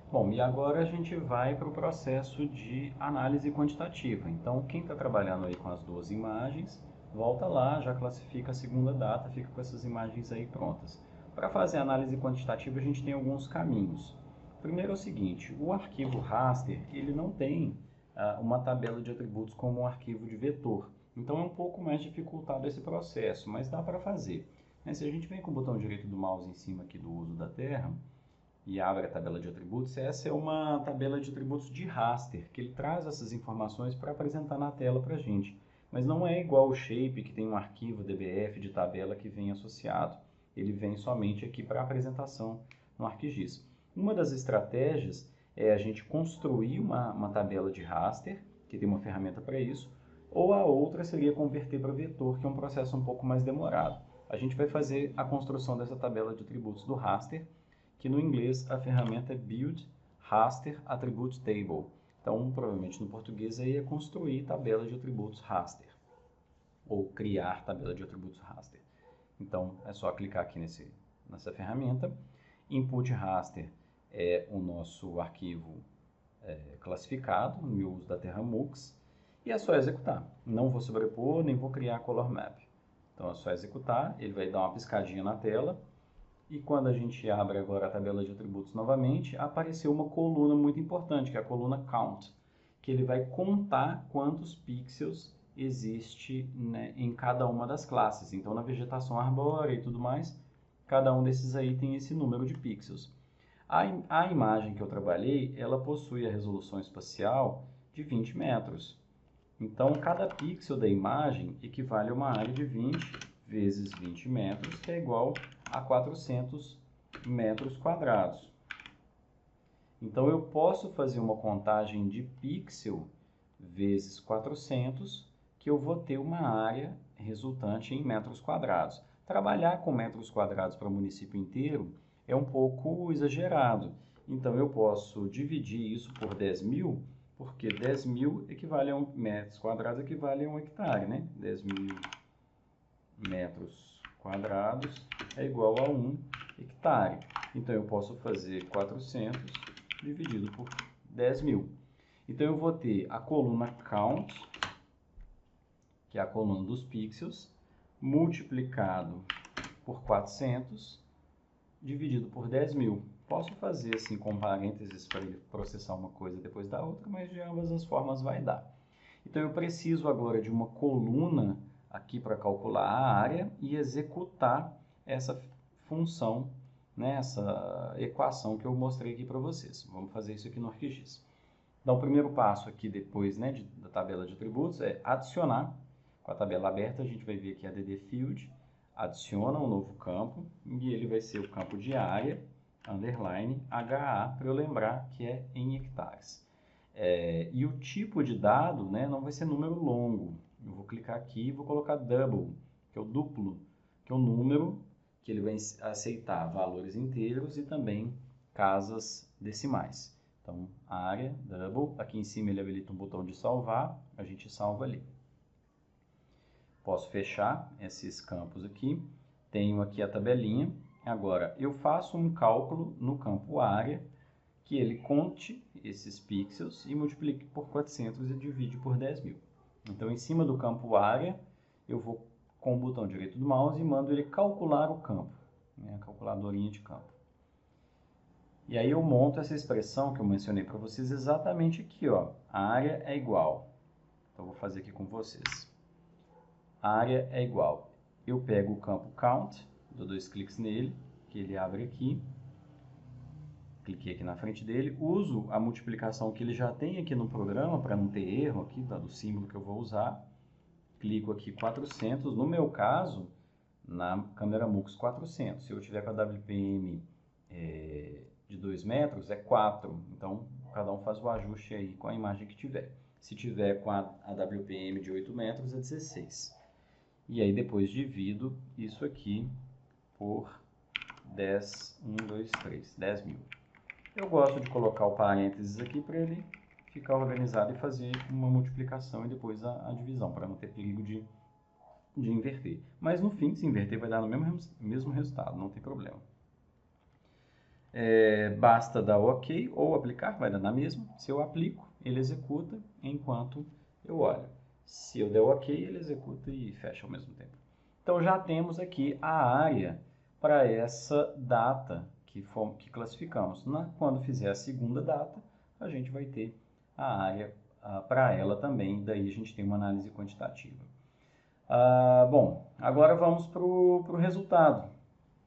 Bom, e agora a gente vai para o processo de análise quantitativa. Então, quem está trabalhando aí com as duas imagens, volta lá, já classifica a segunda data, fica com essas imagens aí prontas. Para fazer análise quantitativa, a gente tem alguns caminhos. Primeiro é o seguinte, o arquivo raster, ele não tem uma tabela de atributos como um arquivo de vetor. Então, é um pouco mais dificultado esse processo, mas dá para fazer. Se a gente vem com o botão direito do mouse em cima aqui do uso da terra, e abre a tabela de atributos, essa é uma tabela de atributos de raster, que ele traz essas informações para apresentar na tela para a gente. mas não é igual o Shape, que tem um arquivo DBF de tabela que vem associado. Ele vem somente aqui para apresentação no ArcGIS. Uma das estratégias é a gente construir uma tabela de raster, que tem uma ferramenta para isso, ou a outra seria converter para vetor, que é um processo um pouco mais demorado. A gente vai fazer a construção dessa tabela de atributos do raster, que no inglês a ferramenta é Build Raster Attribute Table. Então, provavelmente no português aí é construir tabela de atributos raster, ou criar tabela de atributos raster. Então, é só clicar aqui nessa ferramenta. Input raster é o nosso arquivo classificado, no meu uso da Terramux, e é só executar. Não vou sobrepor, nem vou criar color map. Então, é só executar, ele vai dar uma piscadinha na tela, e quando a gente abre agora a tabela de atributos novamente, apareceu uma coluna muito importante, que é a coluna Count, que ele vai contar quantos pixels existe, né, em cada uma das classes. Então, na vegetação arbórea e tudo mais, cada um desses aí tem esse número de pixels. A imagem que eu trabalhei, ela possui a resolução espacial de 20 metros. Então, cada pixel da imagem equivale a uma área de 20 vezes 20 metros, que é igual a 400 metros quadrados. Então, eu posso fazer uma contagem de pixel vezes 400, que eu vou ter uma área resultante em metros quadrados. Trabalhar com metros quadrados para o município inteiro é um pouco exagerado. Então, eu posso dividir isso por 10.000, porque 10.000 equivale a metros quadrados equivale a 1 hectare, né? 10.000 metros quadrados é igual a 1 hectare. Então, eu posso fazer 400 dividido por 10.000. Então, eu vou ter a coluna Count, que é a coluna dos pixels, multiplicado por 400, dividido por 10.000. Posso fazer assim com parênteses para ele processar uma coisa depois da outra, mas de ambas as formas vai dar. Então, eu preciso agora de uma coluna aqui para calcular a área e executar essa função, né, essa equação que eu mostrei aqui para vocês. Vamos fazer isso aqui no ArcGIS. Então, o primeiro passo aqui depois, né, da tabela de atributos é adicionar. Com a tabela aberta, a gente vai ver aqui a DD Field, adiciona um novo campo e ele vai ser o campo de área, underline, HA, para eu lembrar que é em hectares. E o tipo de dado, né, não vai ser número longo. Eu vou clicar aqui e vou colocar double, que é o duplo, que é o número que ele vai aceitar valores inteiros e também casas decimais. Então, área, double, aqui em cima ele habilita um botão de salvar, a gente salva ali. Posso fechar esses campos aqui, tenho aqui a tabelinha. Agora, eu faço um cálculo no campo área, que ele conte esses pixels e multiplique por 400 e divide por 10.000. Então, em cima do campo área, eu vou com o botão direito do mouse e mando ele calcular o campo, né, a calculadorinha de campo. E aí eu monto essa expressão que eu mencionei para vocês exatamente aqui, ó. A área é igual. Então, eu vou fazer aqui com vocês. A área é igual. Eu pego o campo count, dou 2 cliques nele, que ele abre aqui. Cliquei aqui na frente dele, uso a multiplicação que ele já tem aqui no programa, para não ter erro aqui, do símbolo que eu vou usar. Clico aqui 400, no meu caso, na câmera Mux 400. Se eu tiver com a WPM de 2 metros, é 4. Então, cada um faz o ajuste aí com a imagem que tiver. Se tiver com a WPM de 8 metros, é 16. E aí, depois divido isso aqui por 10, 1, 2, 3, 10.000. Eu gosto de colocar o parênteses aqui para ele ficar organizado e fazer uma multiplicação e depois a divisão, para não ter perigo de inverter. Mas no fim, se inverter, vai dar no mesmo resultado, não tem problema. Basta dar OK ou aplicar, vai dar na mesma. Se eu aplico, ele executa enquanto eu olho. Se eu der OK, ele executa e fecha ao mesmo tempo. Então, já temos aqui a área para essa data que classificamos. Quando fizer a segunda data, a gente vai ter a área para ela também, daí a gente tem uma análise quantitativa. Bom, agora vamos para o resultado.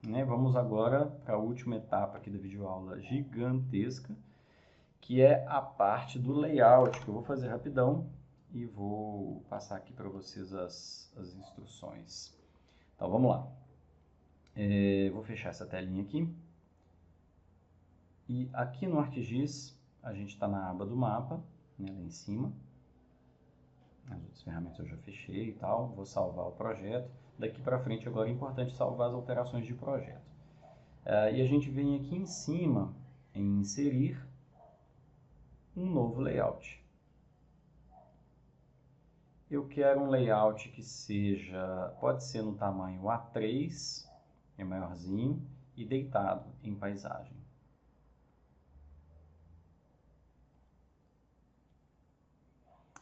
Né? Vamos agora para a última etapa aqui da videoaula gigantesca, que é a parte do layout, que eu vou fazer rapidão, e vou passar aqui para vocês as instruções. Então, vamos lá. Vou fechar essa telinha aqui. E aqui no ArcGIS, a gente está na aba do mapa, né, lá em cima. As outras ferramentas eu já fechei e tal. Vou salvar o projeto. Daqui para frente, agora é importante salvar as alterações de projeto. E a gente vem aqui em cima em inserir um novo layout. Eu quero um layout que seja, pode ser no tamanho A3, é maiorzinho, e deitado em paisagem.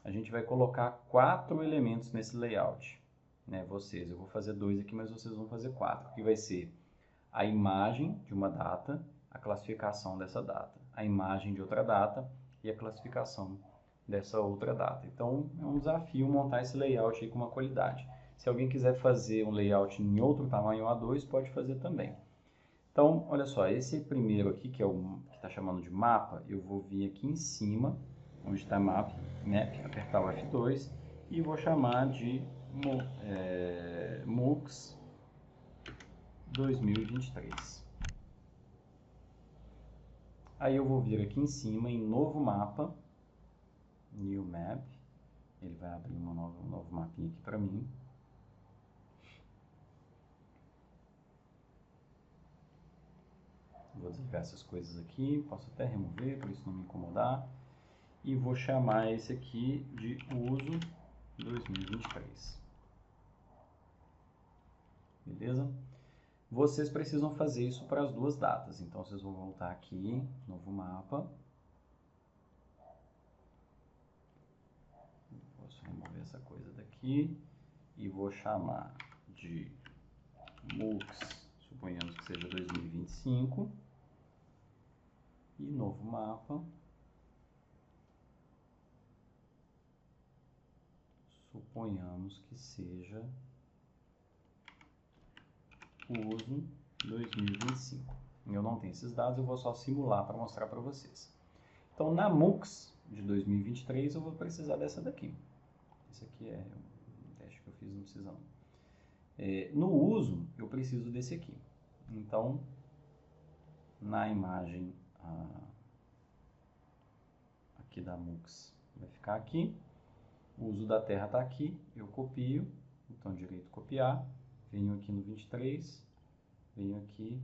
A gente vai colocar 4 elementos nesse layout, né? Eu vou fazer 2 aqui, mas vocês vão fazer 4, que vai ser a imagem de uma data, a classificação dessa data, a imagem de outra data e a classificação dessa outra data. Então, é um desafio montar esse layout aí com uma qualidade. Se alguém quiser fazer um layout em outro tamanho A2, pode fazer também. Então, olha só, esse primeiro aqui, que é o que está chamando de mapa, eu vou vir aqui em cima, onde está map, apertar o F2 e vou chamar de MUX 2023. Aí eu vou vir aqui em cima em novo mapa, New Map, ele vai abrir um novo mapinha aqui para mim. Vou desligar essas coisas aqui, posso até remover para isso não me incomodar. E vou chamar esse aqui de uso 2023. Beleza? Vocês precisam fazer isso para as duas datas. Então, vocês vão voltar aqui, novo mapa. Posso remover essa coisa daqui. E vou chamar de MUX, suponhamos que seja 2025. E novo mapa. Suponhamos que seja uso 2025. Eu não tenho esses dados, eu vou só simular para mostrar para vocês. Então, na MUX de 2023, eu vou precisar dessa daqui. Esse aqui é um teste que eu fiz, não precisa não. No uso, eu preciso desse aqui. Então, na imagem aqui da MUX, vai ficar aqui. O uso da terra está aqui, eu copio, botão direito copiar, venho aqui no 23, venho aqui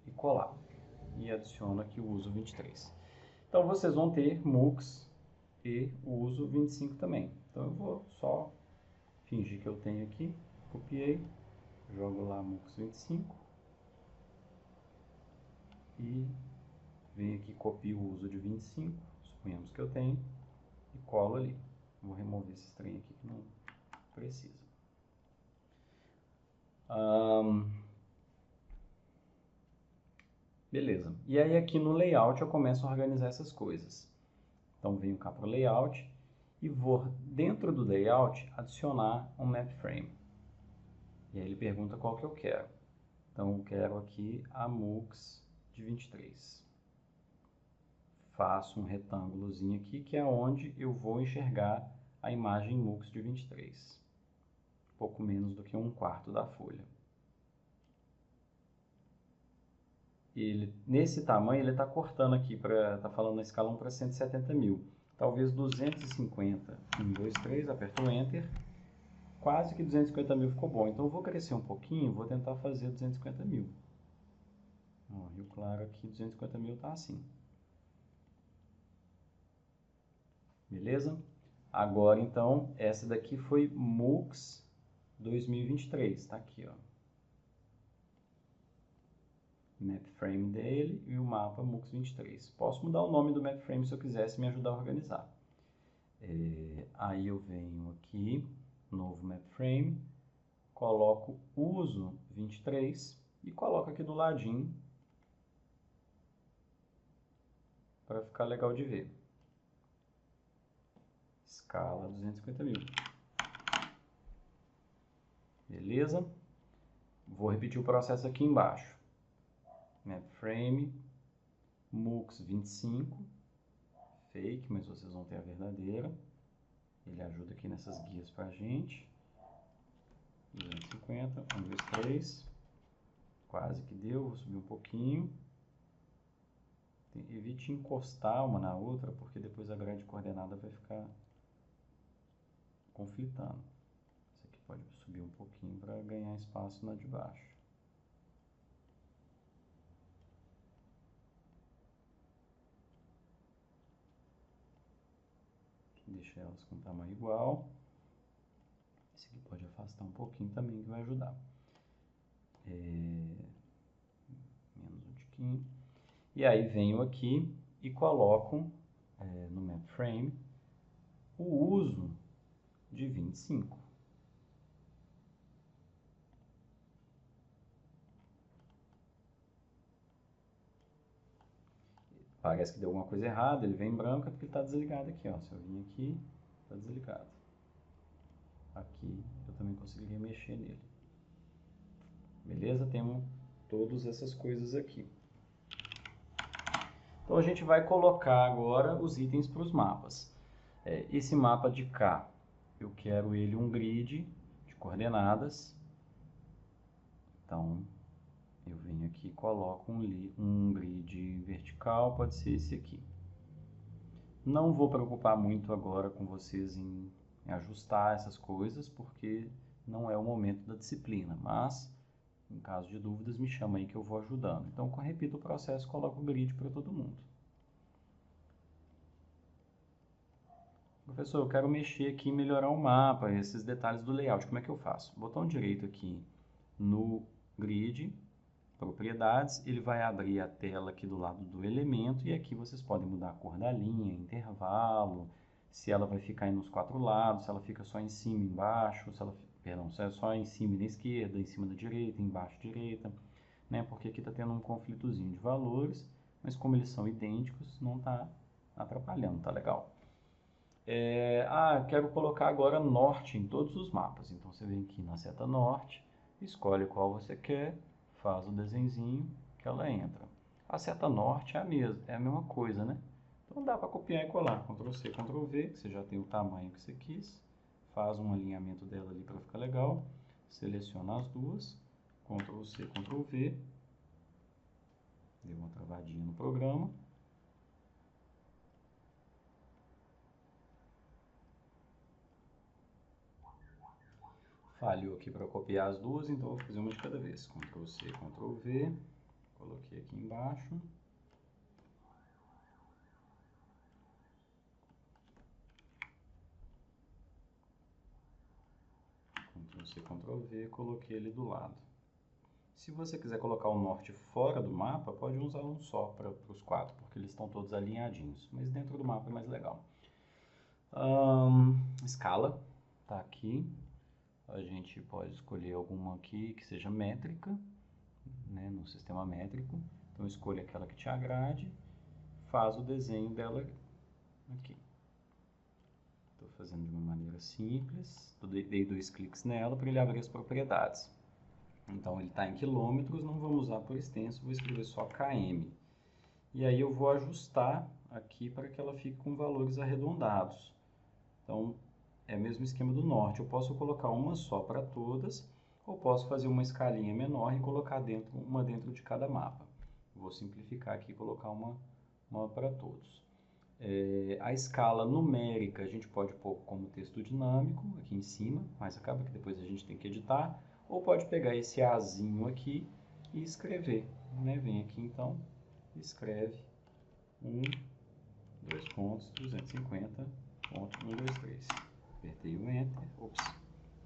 e colar. E adiciono aqui o uso 23. Então, vocês vão ter MUX e o uso 25 também. Então, eu vou só fingir que eu tenho aqui, copiei, jogo lá MUX 25 e venho aqui, copio o uso de 25, suponhamos que eu tenho, e colo ali. Vou remover esse trem aqui que não precisa. Beleza. E aí aqui no layout eu começo a organizar essas coisas. Então venho cá para o layout e vou dentro do layout adicionar um map frame. E aí ele pergunta qual que eu quero. Então eu quero aqui a MUX de 23. Faço um retângulozinho aqui que é onde eu vou enxergar a imagem MUX de 23. Pouco menos do que 1/4 da folha. Nesse tamanho ele está cortando aqui, está falando na escala 1 para 170 mil. Talvez 250. 1, 2, 3, aperto o Enter. Quase que 250 mil ficou bom. Então eu vou crescer um pouquinho, vou tentar fazer 250 mil. Ó, Rio Claro aqui, 250 mil está assim. Beleza? Agora então, essa daqui foi MUX 2023, está aqui, ó. Map frame dele e o mapa MUX 23. Posso mudar o nome do map frame se eu quisesse me ajudar a organizar. Aí eu venho aqui, novo map frame, coloco uso 23 e coloco aqui do ladinho para ficar legal de ver. Escala 250 mil. Beleza? Vou repetir o processo aqui embaixo. Map frame, MUX 25, fake, mas vocês vão ter a verdadeira. Ele ajuda aqui nessas guias pra gente. 250, 1, 2, 3. Quase que deu, vou subir um pouquinho. Evite encostar uma na outra, porque depois a grade coordenada vai ficar conflitando. Esse aqui pode subir um pouquinho para ganhar espaço na de baixo. Deixa elas com tamanho igual. Esse aqui pode afastar um pouquinho também, que vai ajudar. Menos um tiquinho. E aí venho aqui e coloco no Map Frame o uso de 25. Parece que deu alguma coisa errada, ele vem em branco, é porque ele está desligado aqui, ó. Se eu vim aqui, está desligado. Aqui eu também conseguiria mexer nele. Beleza? Temos todas essas coisas aqui. Então a gente vai colocar agora os itens para os mapas. Esse mapa de cá, eu quero ele um grid de coordenadas. Então eu venho aqui e coloco um grid vertical, pode ser esse aqui. Não vou preocupar muito agora com vocês em ajustar essas coisas, porque não é o momento da disciplina, mas em caso de dúvidas me chama aí que eu vou ajudando. Então eu repito o processo, coloco o grid para todo mundo. Professor, eu quero mexer aqui e melhorar o mapa, esses detalhes do layout, como é que eu faço? Botão direito aqui no grid, propriedades, ele vai abrir a tela aqui do lado do elemento e aqui vocês podem mudar a cor da linha, intervalo, se ela vai ficar nos 4 lados, se ela fica só em cima e embaixo, se é só em cima e na esquerda, em cima da direita, embaixo direita, né? Porque aqui está tendo um conflitozinho de valores, mas como eles são idênticos, não está atrapalhando, tá legal. Quero colocar agora norte em todos os mapas, então você vem aqui na seta norte, escolhe qual você quer, faz o desenhozinho que ela entra. A seta norte é a mesma coisa, né? Então dá para copiar e colar. Ctrl C, Ctrl V, que você já tem o tamanho que você quis. Faz um alinhamento dela ali para ficar legal. Seleciona as duas. Ctrl C, Ctrl V. Deu uma travadinha no programa. Falhou aqui para copiar as duas, então vou fazer uma de cada vez. Ctrl C, Ctrl V. Coloquei aqui embaixo. Ctrl C, Ctrl V, coloquei ele do lado. Se você quiser colocar o norte fora do mapa, pode usar um só para os 4, porque eles estão todos alinhadinhos. Mas dentro do mapa é mais legal. Escala, tá aqui. A gente pode escolher alguma aqui que seja métrica, né, no sistema métrico. Então escolha aquela que te agrade, faz o desenho dela aqui. Estou fazendo de uma maneira simples, dei 2 cliques nela para ele abrir as propriedades. Então ele está em quilômetros, não vamos usar por extenso, vou escrever só km. E aí eu vou ajustar aqui para que ela fique com valores arredondados. Então é o mesmo esquema do norte, eu posso colocar uma só para todas, ou posso fazer uma escalinha menor e colocar uma dentro de cada mapa. Vou simplificar aqui e colocar uma para todos. A escala numérica a gente pode pôr como texto dinâmico aqui em cima, mas acaba que depois a gente tem que editar, ou pode pegar esse Azinho aqui e escrever, né? Vem aqui então, escreve 2 pontos, 250.123. Apertei o Enter,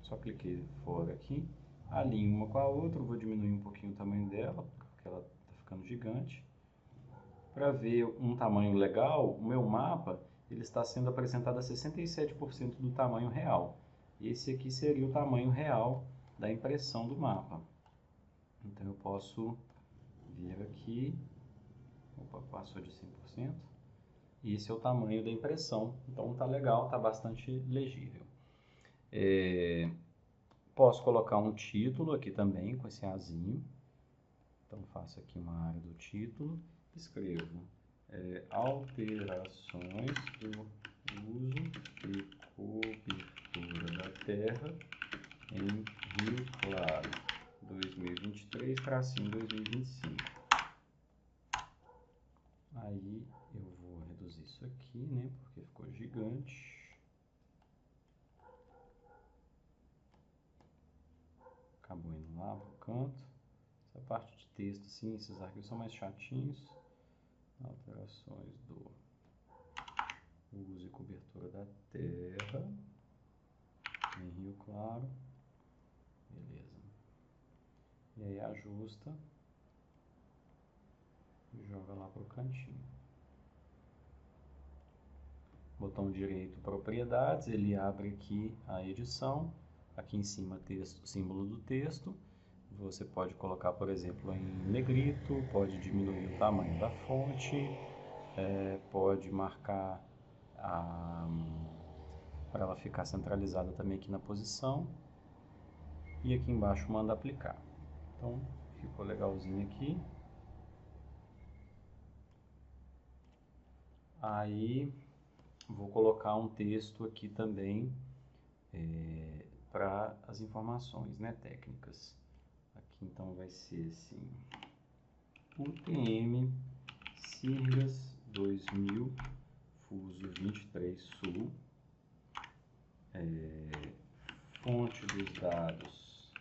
só cliquei fora aqui, alinho uma com a outra, vou diminuir um pouquinho o tamanho dela, porque ela está ficando gigante. Para ver um tamanho legal, o meu mapa ele está sendo apresentado a 67% do tamanho real. Esse aqui seria o tamanho real da impressão do mapa. Então eu posso vir aqui, passou de 100%, e esse é o tamanho da impressão, então tá legal, tá bastante legível. Posso colocar um título aqui também com esse Azinho, então faço aqui uma área do título, escrevo alterações do uso e cobertura da terra em Rio Claro, 2023-2025. Aí eu vou reduzir isso aqui, né, porque ficou gigante. Acabou indo lá pro canto. Essa parte de texto, sim, esses arquivos são mais chatinhos. Alterações do uso e cobertura da terra em Rio Claro. Beleza. E aí ajusta e joga lá pro cantinho. Botão direito, propriedades, ele abre aqui a edição. Aqui em cima, texto, símbolo do texto. Você pode colocar, por exemplo, em negrito, pode diminuir o tamanho da fonte, pode marcar para ela ficar centralizada também aqui na posição. E aqui embaixo manda aplicar. Então, ficou legalzinho aqui. Aí, vou colocar um texto aqui também para as informações, né, técnicas. Aqui então vai ser assim: UTM Sirgas 2000 Fuso 23 Sul, fonte dos dados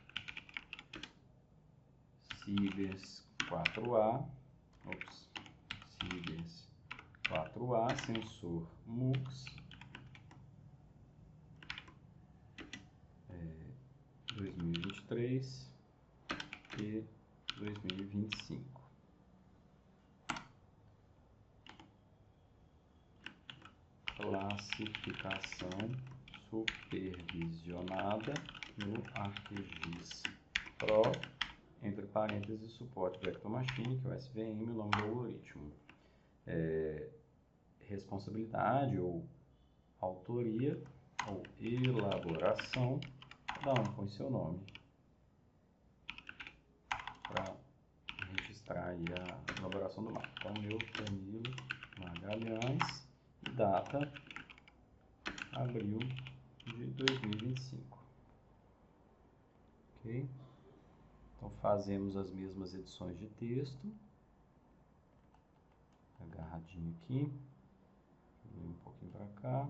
Cibers 4A, Cibers 4A, sensor MUX 2023 e 2025. Classificação supervisionada no ArcGIS Pro, entre parênteses, suporte Vector Machine, que é o SVM, o nome do algoritmo. Responsabilidade ou autoria ou elaboração, cada um põe seu nome para registrar aí a elaboração do mapa. Então, eu, Danilo Magalhães, e data abril de 2025. Ok? Então, fazemos as mesmas edições de texto. Agarradinho aqui. Vem um pouquinho para cá.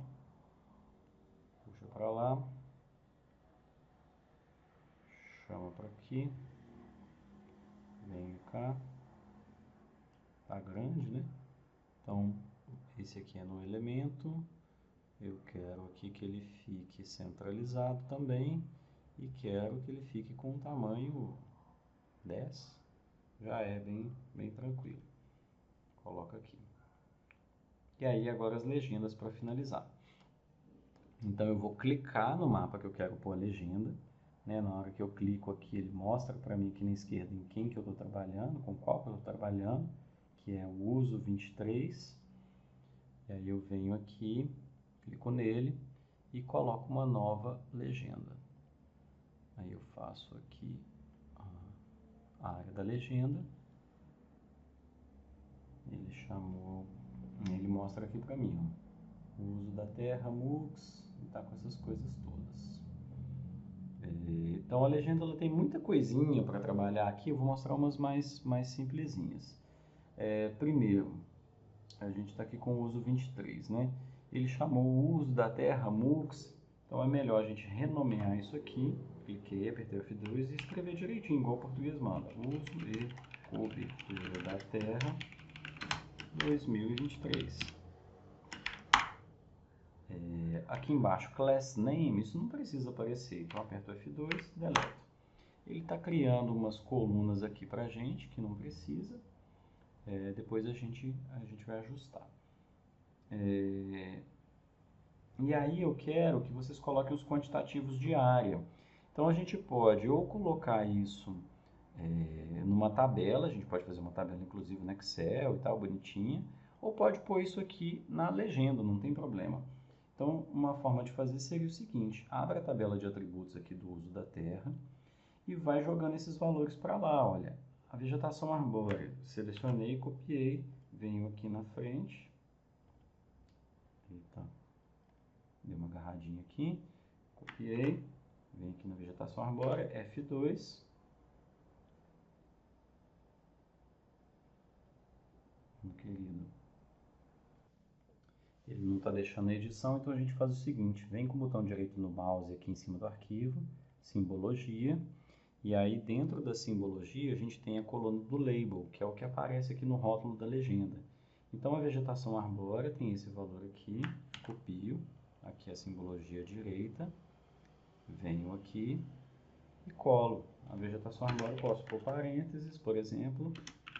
Puxa para lá. Chama para aqui. Vem cá. Tá grande, né? Então, esse aqui é no elemento. Eu quero aqui que ele fique centralizado também. E quero que ele fique com um tamanho 10. Já é bem tranquilo. Coloca aqui. E aí agora as legendas para finalizar. Então eu vou clicar no mapa que eu quero pôr a legenda. Né? Na hora que eu clico aqui, ele mostra para mim aqui na esquerda em quem que eu estou trabalhando, com qual que eu estou trabalhando, que é o uso 23. E aí eu venho aqui, clico nele e coloco uma nova legenda. Aí eu faço aqui a área da legenda. Ele mostra aqui para mim, ó, o uso da terra, MUX, e tá com essas coisas todas. Então a legenda ela tem muita coisinha para trabalhar aqui, eu vou mostrar umas mais simplesinhas. Primeiro, a gente está aqui com o uso 23, né? Ele chamou o uso da terra MUX, então é melhor a gente renomear isso aqui. Cliquei, apertei F2 e escrever direitinho, igual o português manda. Uso e cobertura da terra 2023. Aqui embaixo, Class Name, isso não precisa aparecer, então aperto F2 e deleto. Ele está criando umas colunas aqui para a gente, que não precisa. Depois a gente vai ajustar. E aí eu quero que vocês coloquem os quantitativos de área. Então a gente pode ou colocar isso numa tabela, a gente pode fazer uma tabela inclusive no Excel e tal, bonitinha, ou pode pôr isso aqui na legenda, não tem problema. Então uma forma de fazer seria o seguinte: abre a tabela de atributos aqui do uso da terra e vai jogando esses valores para lá. Olha, a vegetação arbórea, selecionei, copiei, venho aqui na frente. Eita. Dei uma agarradinha aqui, copiei, venho aqui na vegetação arbórea, F2. Meu querido, ele não está deixando a edição, então a gente faz o seguinte, vem com o botão direito no mouse aqui em cima do arquivo, simbologia, e aí dentro da simbologia a gente tem a coluna do label, que é o que aparece aqui no rótulo da legenda. Então a vegetação arbórea tem esse valor aqui, copio, aqui a simbologia direita, venho aqui e colo. A vegetação arbórea eu posso pôr parênteses, por exemplo,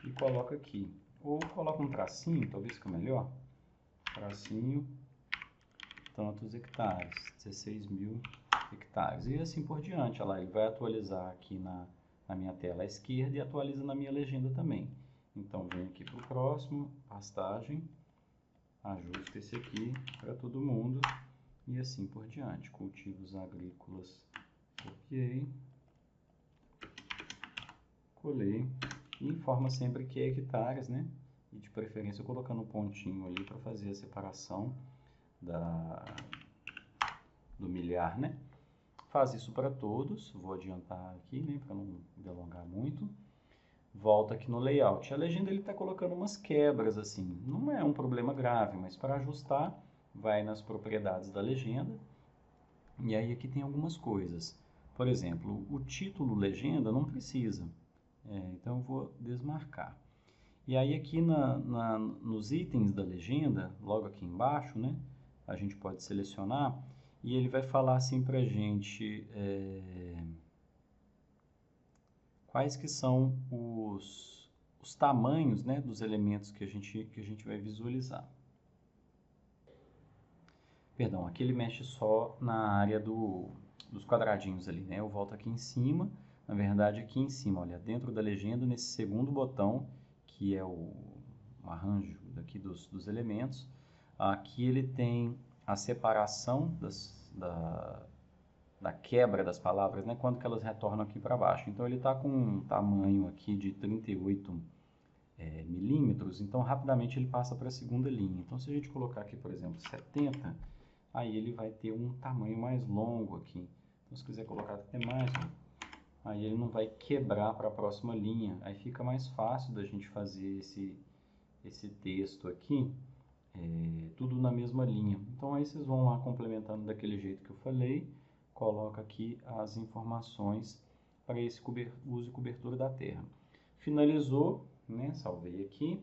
e coloco aqui. Ou coloco um tracinho, talvez fique melhor. Tracinho, tantos hectares, 16.000 hectares. E assim por diante. Olha lá, ele vai atualizar aqui na minha tela à esquerda e atualiza na minha legenda também. Então, venho aqui para o próximo, pastagem, ajusto esse aqui para todo mundo e assim por diante. Cultivos agrícolas, copiei, colei e informa sempre que é hectares, né? E de preferência colocando um pontinho ali para fazer a separação do milhar, né? Faz isso para todos, vou adiantar aqui, né, para não delongar muito. Volta aqui no layout. A legenda ele está colocando umas quebras assim, não é um problema grave, mas para ajustar, vai nas propriedades da legenda. E aí aqui tem algumas coisas. Por exemplo, o título legenda não precisa, então eu vou desmarcar. E aí aqui nos itens da legenda, logo aqui embaixo, né, a gente pode selecionar e ele vai falar assim para a gente quais que são os tamanhos, né, dos elementos que a gente vai visualizar. Perdão, aqui ele mexe só na área dos quadradinhos ali, né? Eu volto aqui em cima, na verdade aqui em cima, olha, dentro da legenda, nesse segundo botão, que é o arranjo daqui dos elementos, aqui ele tem a separação da quebra das palavras, né, quando que elas retornam aqui para baixo. Então ele está com um tamanho aqui de 38 milímetros, então rapidamente ele passa para a segunda linha. Então se a gente colocar aqui, por exemplo, 70, aí ele vai ter um tamanho mais longo aqui. Então se quiser colocar até mais, aí ele não vai quebrar para a próxima linha. Aí fica mais fácil da gente fazer esse texto aqui, tudo na mesma linha. Então aí vocês vão lá complementando daquele jeito que eu falei, coloca aqui as informações para esse uso e cobertura da terra. Finalizou, né? Salvei aqui.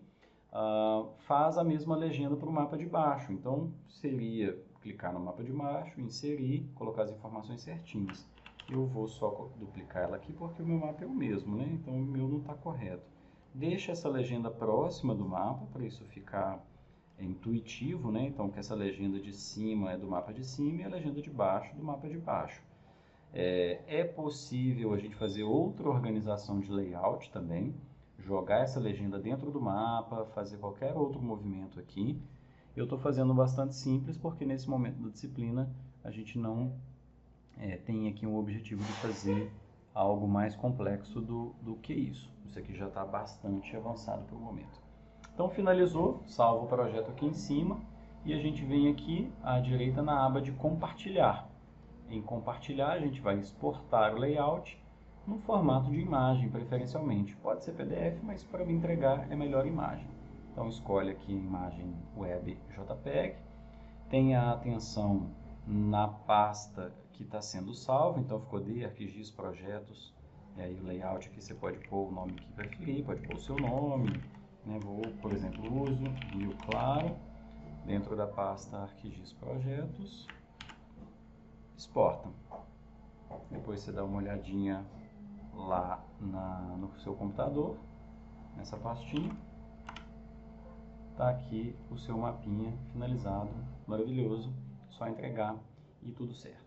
Faz a mesma legenda para o mapa de baixo. Então seria clicar no mapa de baixo, inserir, colocar as informações certinhas. Eu vou só duplicar ela aqui porque o meu mapa é o mesmo, né? Então o meu não está correto. Deixa essa legenda próxima do mapa para isso ficar intuitivo, né? Então que essa legenda de cima é do mapa de cima e a legenda de baixo do mapa de baixo. É possível a gente fazer outra organização de layout também, jogar essa legenda dentro do mapa, fazer qualquer outro movimento aqui. Eu estou fazendo bastante simples porque nesse momento da disciplina a gente não tem aqui um objetivo de fazer algo mais complexo do que isso. Isso aqui já está bastante avançado para o momento. Então finalizou, salvo o projeto aqui em cima e a gente vem aqui à direita na aba de compartilhar. Em compartilhar a gente vai exportar o layout no formato de imagem preferencialmente. Pode ser PDF, mas para me entregar é melhor imagem. Então escolhe aqui a imagem web JPEG, tenha atenção na pasta que está sendo salvo, então ficou de ArcGIS projetos, e aí o layout aqui você pode pôr o nome que preferir, pode pôr o seu nome, né? Vou, por exemplo, uso Rio Claro, dentro da pasta ArcGIS projetos, exporta. Depois você dá uma olhadinha lá no seu computador, nessa pastinha, tá aqui o seu mapinha finalizado, maravilhoso, só entregar e tudo certo.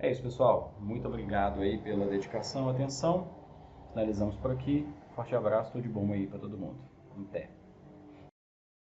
É isso, pessoal, muito obrigado aí pela dedicação, atenção, finalizamos por aqui, forte abraço, tudo de bom aí para todo mundo, até!